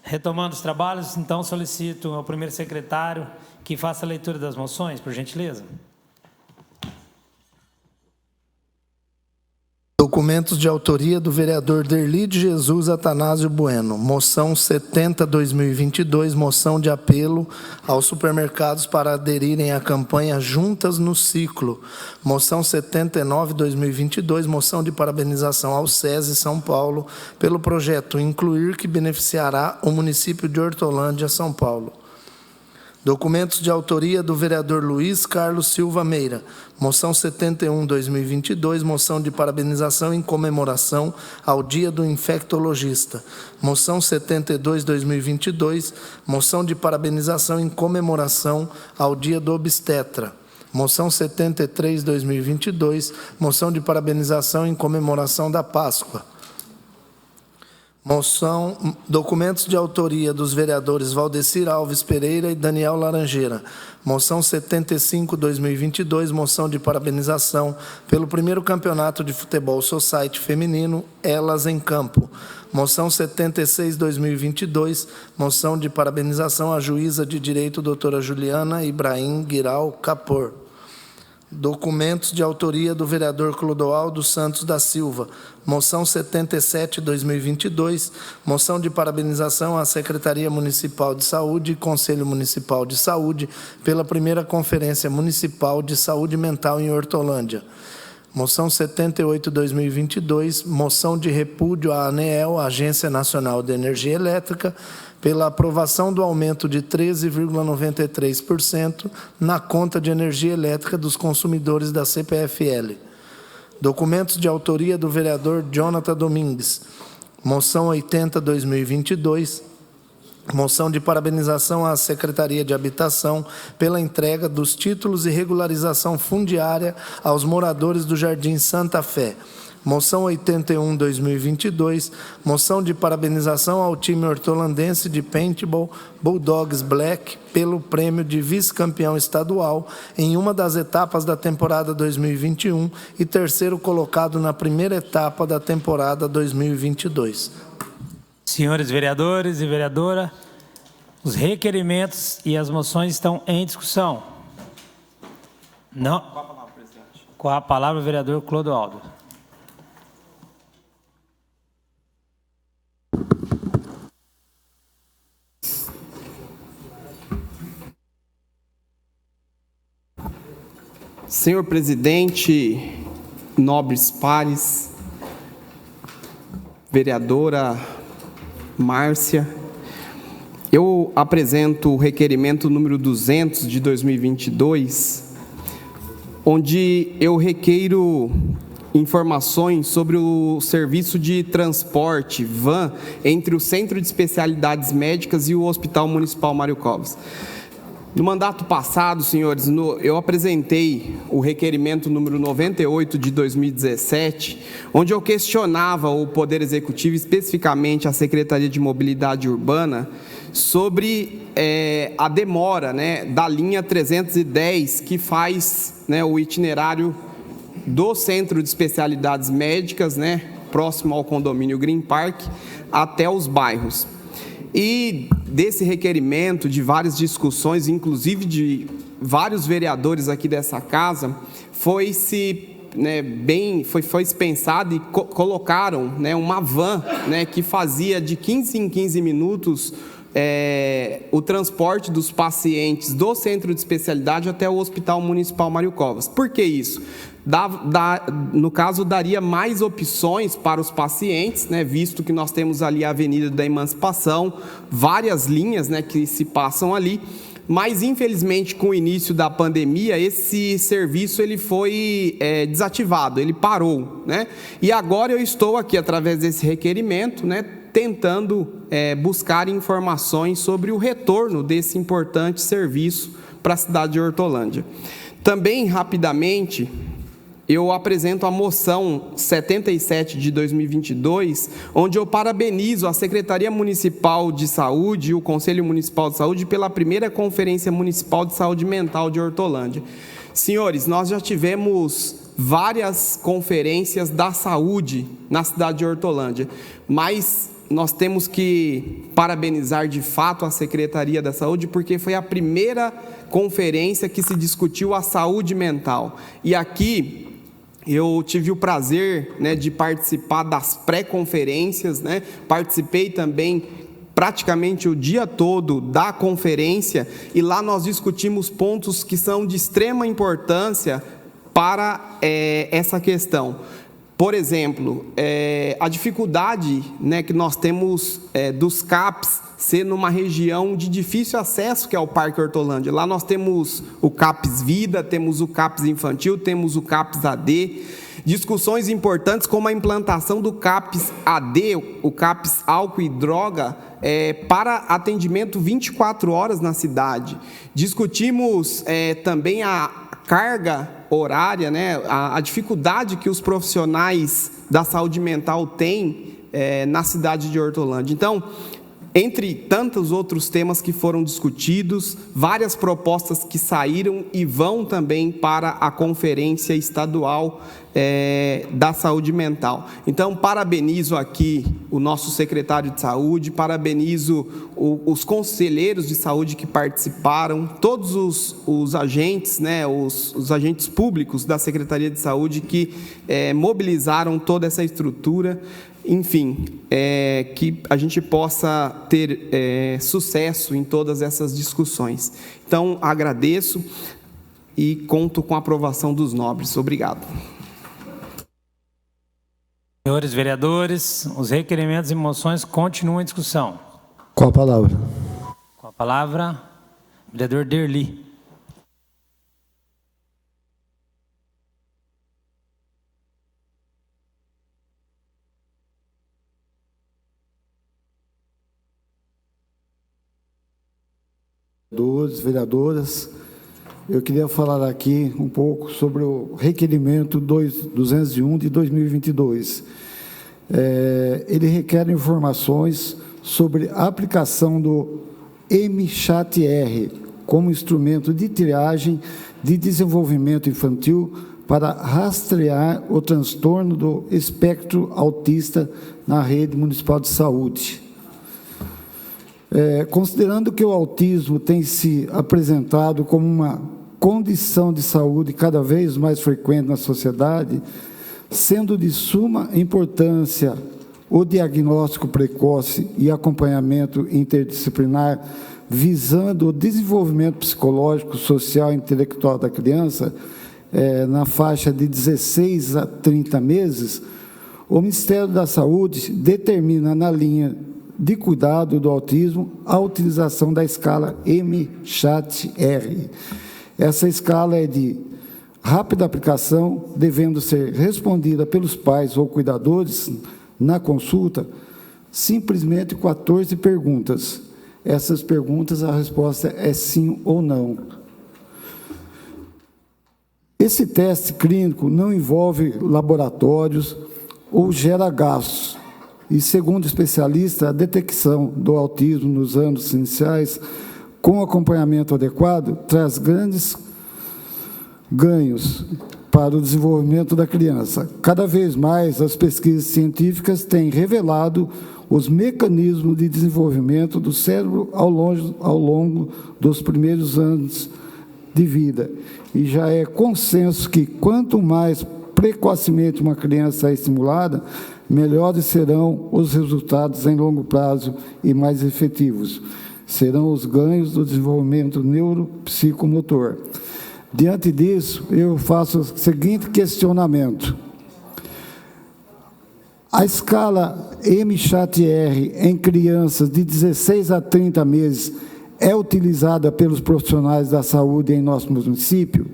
Retomando os trabalhos, então, solicito ao primeiro secretário que faça a leitura das moções, por gentileza. Documentos de autoria do vereador Derli de Jesus Atanásio Bueno. Moção 70/2022, moção de apelo aos supermercados para aderirem à campanha Juntas no Ciclo. Moção 79/2022, moção de parabenização ao SESI São Paulo pelo projeto Incluir, que beneficiará o município de Hortolândia, São Paulo. Documentos de autoria do vereador Luiz Carlos Silva Meira. Moção 71/2022, moção de parabenização em comemoração ao Dia do Infectologista. Moção 72/2022, moção de parabenização em comemoração ao Dia do Obstetra. Moção 73/2022, moção de parabenização em comemoração da Páscoa. Documentos de autoria dos vereadores Valdecir Alves Pereira e Daniel Laranjeira. Moção 75/2022, moção de parabenização pelo primeiro campeonato de futebol society feminino, Elas em Campo. Moção 76/2022, moção de parabenização à juíza de direito doutora Juliana Ibrahim Guiral Capor. Documentos de autoria do vereador Clodoaldo Santos da Silva. Moção 77/2022, moção de parabenização à Secretaria Municipal de Saúde e Conselho Municipal de Saúde pela primeira Conferência Municipal de Saúde Mental em Hortolândia. Moção 78/2022, moção de repúdio à ANEEL, Agência Nacional de Energia Elétrica, pela aprovação do aumento de 13,93% na conta de energia elétrica dos consumidores da CPFL. Documentos de autoria do vereador Jonathan Domingues. Moção 80/2022, moção de parabenização à Secretaria de Habitação pela entrega dos títulos e regularização fundiária aos moradores do Jardim Santa Fé. Moção 81/2022, moção de parabenização ao time hortolandense de paintball Bulldogs Black pelo prêmio de vice-campeão estadual em uma das etapas da temporada 2021 e terceiro colocado na primeira etapa da temporada 2022. Senhores vereadores e vereadora, os requerimentos e as moções estão em discussão. Não. Com a palavra, o vereador Clodoaldo. Senhor presidente, nobres pares, vereadora Márcia, eu apresento o requerimento número 200 de 2022 onde eu requeiro informações sobre o serviço de transporte, van, entre o Centro de Especialidades Médicas e o Hospital Municipal Mário Covas. No mandato passado, senhores, eu apresentei o requerimento número 98 de 2017, onde eu questionava o Poder Executivo, especificamente a Secretaria de Mobilidade Urbana, sobre a demora, né, da linha 310, que faz, né, o itinerário do Centro de Especialidades Médicas, né, próximo ao condomínio Green Park, até os bairros. E desse requerimento, de várias discussões, inclusive de vários vereadores aqui dessa casa, foi-se, né, foi pensado e colocaram, né, uma van, né, que fazia de 15 em 15 minutos o transporte dos pacientes do Centro de Especialidade até o Hospital Municipal Mário Covas. Por que isso? No caso, daria mais opções para os pacientes, né, visto que nós temos ali a Avenida da Emancipação, várias linhas, né, que se passam ali, mas infelizmente com o início da pandemia esse serviço ele foi desativado, ele parou, né? E agora eu estou aqui através desse requerimento, né, tentando buscar informações sobre o retorno desse importante serviço para a cidade de Hortolândia. Também, rapidamente, eu apresento a moção 77 de 2022, onde eu parabenizo a Secretaria Municipal de Saúde e o Conselho Municipal de Saúde pela primeira Conferência Municipal de Saúde Mental de Hortolândia. Senhores, nós já tivemos várias conferências da saúde na cidade de Hortolândia, mas nós temos que parabenizar de fato a Secretaria da Saúde, porque foi a primeira conferência que se discutiu a saúde mental. E aqui eu tive o prazer, né, de participar das pré-conferências, né? Participei também praticamente o dia todo da conferência, e lá nós discutimos pontos que são de extrema importância para essa questão. Por exemplo, a dificuldade, né, que nós temos dos CAPs ser numa região de difícil acesso, que é o Parque Hortolândia. Lá nós temos o CAPS Vida, temos o CAPS Infantil, temos o CAPS AD. Discussões importantes como a implantação do CAPS AD, o CAPS Álcool e Droga, para atendimento 24 horas na cidade. Discutimos também a carga horária, né, a dificuldade que os profissionais da saúde mental têm na cidade de Hortolândia. Então, entre tantos outros temas que foram discutidos, várias propostas que saíram e vão também para a Conferência Estadual da Saúde Mental. Então, parabenizo aqui o nosso secretário de Saúde, parabenizo os conselheiros de saúde que participaram, todos os agentes, né, os agentes públicos da Secretaria de Saúde que mobilizaram toda essa estrutura. Enfim, que a gente possa ter sucesso em todas essas discussões. Então, agradeço e conto com a aprovação dos nobres. Obrigado. Senhores vereadores, os requerimentos e moções continuam em discussão. Com a palavra. Com a palavra, vereador Derli. Vereadoras, eu queria falar aqui um pouco sobre o requerimento 201 de 2022. Ele requer informações sobre a aplicação do MCHAT-R como instrumento de triagem de desenvolvimento infantil para rastrear o transtorno do espectro autista na rede municipal de saúde. Considerando que o autismo tem se apresentado como uma condição de saúde cada vez mais frequente na sociedade, sendo de suma importância o diagnóstico precoce e acompanhamento interdisciplinar visando o desenvolvimento psicológico, social e intelectual da criança, na faixa de 16 a 30 meses, o Ministério da Saúde determina na linha de cuidado do autismo a utilização da escala MCHAT-R. Essa escala é de rápida aplicação, devendo ser respondida pelos pais ou cuidadores na consulta, simplesmente 14 perguntas. Essas perguntas, a resposta é sim ou não. Esse teste clínico não envolve laboratórios ou gera gastos. E, segundo o especialista, a detecção do autismo nos anos iniciais, com acompanhamento adequado, traz grandes ganhos para o desenvolvimento da criança. Cada vez mais, as pesquisas científicas têm revelado os mecanismos de desenvolvimento do cérebro ao longo dos primeiros anos de vida. E já é consenso que, quanto mais precocemente uma criança é estimulada, melhores serão os resultados em longo prazo e mais efetivos. Serão os ganhos do desenvolvimento neuropsicomotor. Diante disso, eu faço o seguinte questionamento. A escala MCHR em crianças de 16 a 30 meses é utilizada pelos profissionais da saúde em nosso município?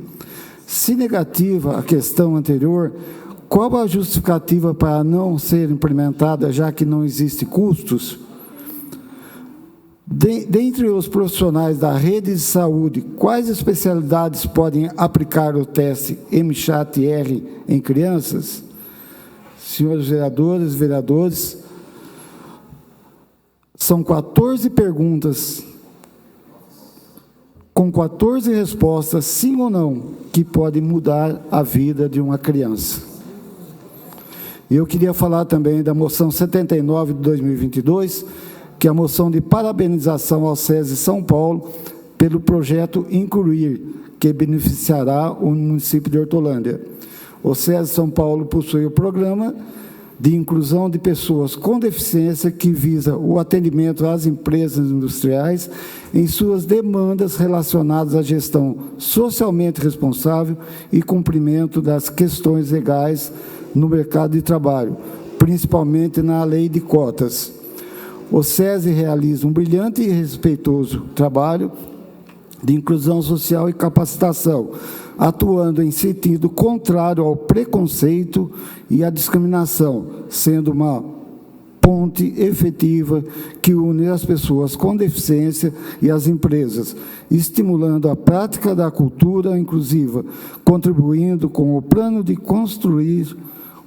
Se negativa a questão anterior, qual a justificativa para não ser implementada, já que não existem custos? Dentre os profissionais da rede de saúde, quais especialidades podem aplicar o teste MCHR em crianças? Senhores vereadores e vereadores, são 14 perguntas, com 14 respostas, sim ou não, que podem mudar a vida de uma criança. E eu queria falar também da moção 79 de 2022, que é a moção de parabenização ao SESI São Paulo pelo projeto Incluir, que beneficiará o município de Hortolândia. O SESI São Paulo possui o programa de inclusão de pessoas com deficiência que visa o atendimento às empresas industriais em suas demandas relacionadas à gestão socialmente responsável e cumprimento das questões legais no mercado de trabalho, principalmente na lei de cotas. O SESI realiza um brilhante e respeitoso trabalho de inclusão social e capacitação, atuando em sentido contrário ao preconceito e à discriminação, sendo uma ponte efetiva que une as pessoas com deficiência e as empresas, estimulando a prática da cultura inclusiva, contribuindo com o plano de construir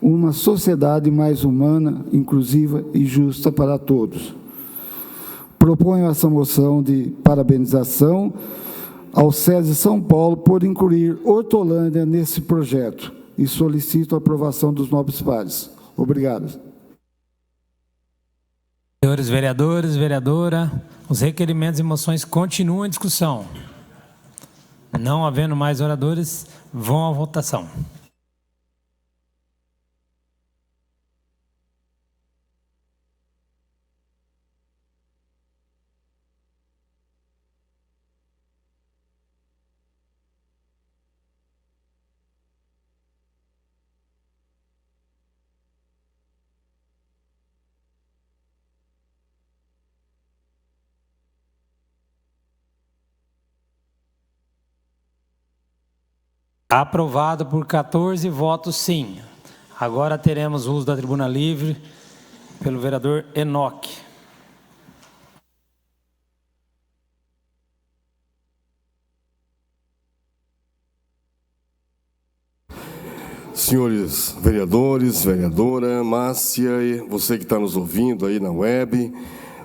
uma sociedade mais humana, inclusiva e justa para todos. Proponho essa moção de parabenização ao SESI São Paulo por incluir Hortolândia nesse projeto e solicito a aprovação dos nobres pares. Obrigado. Senhores vereadores, vereadora, os requerimentos e moções continuam em discussão. Não havendo mais oradores, vão à votação. Aprovado por 14 votos sim. Agora teremos o uso da tribuna livre pelo vereador Enoque. Senhores vereadores, vereadora Márcia, e você que está nos ouvindo aí na web,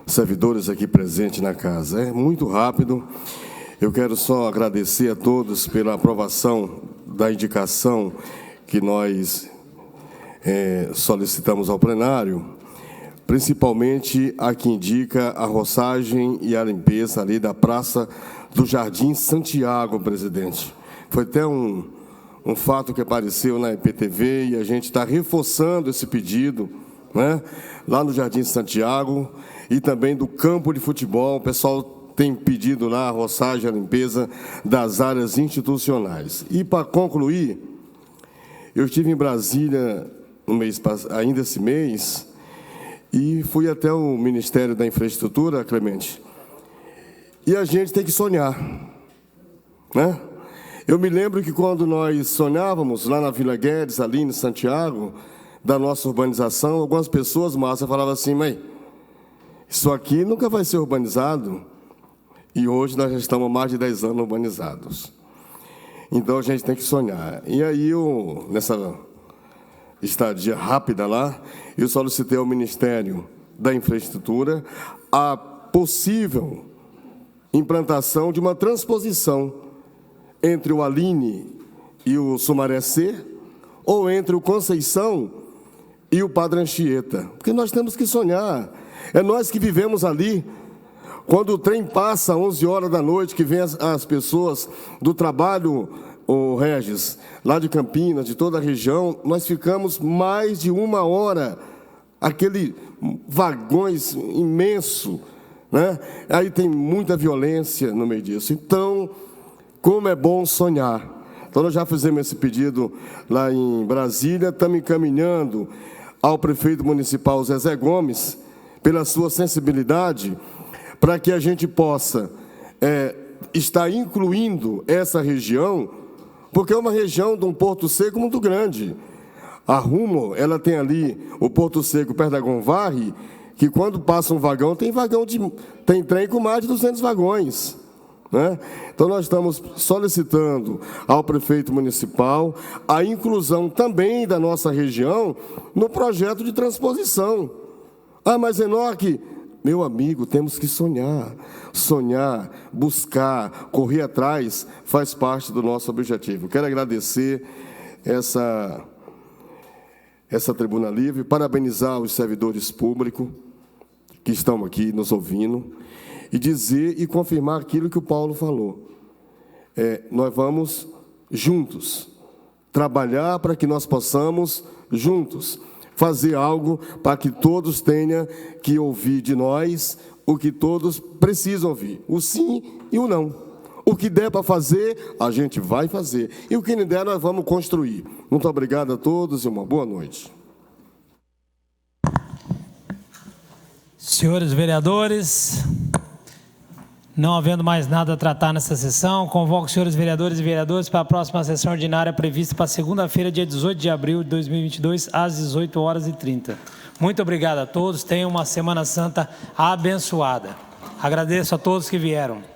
servidores aqui presentes na casa. É muito rápido. Eu quero só agradecer a todos pela aprovação da indicação que nós solicitamos ao plenário, principalmente a que indica a roçagem e a limpeza ali da Praça do Jardim Santiago, presidente. Foi até um fato que apareceu na IPTV e a gente está reforçando esse pedido, né, lá no Jardim Santiago e também do campo de futebol. O pessoal tem pedido lá a roçagem e a limpeza das áreas institucionais. E, para concluir, eu estive em Brasília ainda esse mês e fui até o Ministério da Infraestrutura, Clemente, e a gente tem que sonhar, né? Eu me lembro que quando nós sonhávamos lá na Vila Guedes, ali em Santiago, da nossa urbanização, algumas pessoas, Márcia, falavam assim: mãe, isso aqui nunca vai ser urbanizado. E hoje nós já estamos há mais de 10 anos urbanizados. Então a gente tem que sonhar. E aí, nessa estadia rápida lá, eu solicitei ao Ministério da Infraestrutura a possível implantação de uma transposição entre o Aline e o Sumaré C, ou entre o Conceição e o Padre Anchieta. Porque nós temos que sonhar. É nós que vivemos ali. Quando o trem passa às 11 horas da noite, que vem as pessoas do trabalho, o Regis, lá de Campinas, de toda a região, nós ficamos mais de 1 hora, aquele vagões imenso, né? Aí tem muita violência no meio disso. Então, como é bom sonhar. Então, nós já fizemos esse pedido lá em Brasília, estamos encaminhando ao prefeito municipal Zezé Gomes, pela sua sensibilidade, para que a gente possa estar incluindo essa região, porque é uma região de um Porto Seco muito grande. A Rumo, ela tem ali o Porto Seco perto da Gonvarre, que quando passa um vagão, tem trem com mais de 200 vagões. Né? Então, nós estamos solicitando ao prefeito municipal a inclusão também da nossa região no projeto de transposição. Ah, mas Enoque, meu amigo, temos que sonhar. Sonhar, buscar, correr atrás, faz parte do nosso objetivo. Quero agradecer essa tribuna livre, parabenizar os servidores públicos que estão aqui nos ouvindo e dizer e confirmar aquilo que o Paulo falou. Nós vamos juntos trabalhar para que nós possamos juntos fazer algo para que todos tenham que ouvir de nós o que todos precisam ouvir, o sim e o não. O que der para fazer, a gente vai fazer. E o que não der, nós vamos construir. Muito obrigado a todos e uma boa noite. Senhores vereadores, não havendo mais nada a tratar nessa sessão, convoco os senhores vereadores e vereadoras para a próxima sessão ordinária prevista para segunda-feira, dia 18 de abril de 2022, às 18h30. Muito obrigado a todos, tenham uma Semana Santa abençoada. Agradeço a todos que vieram.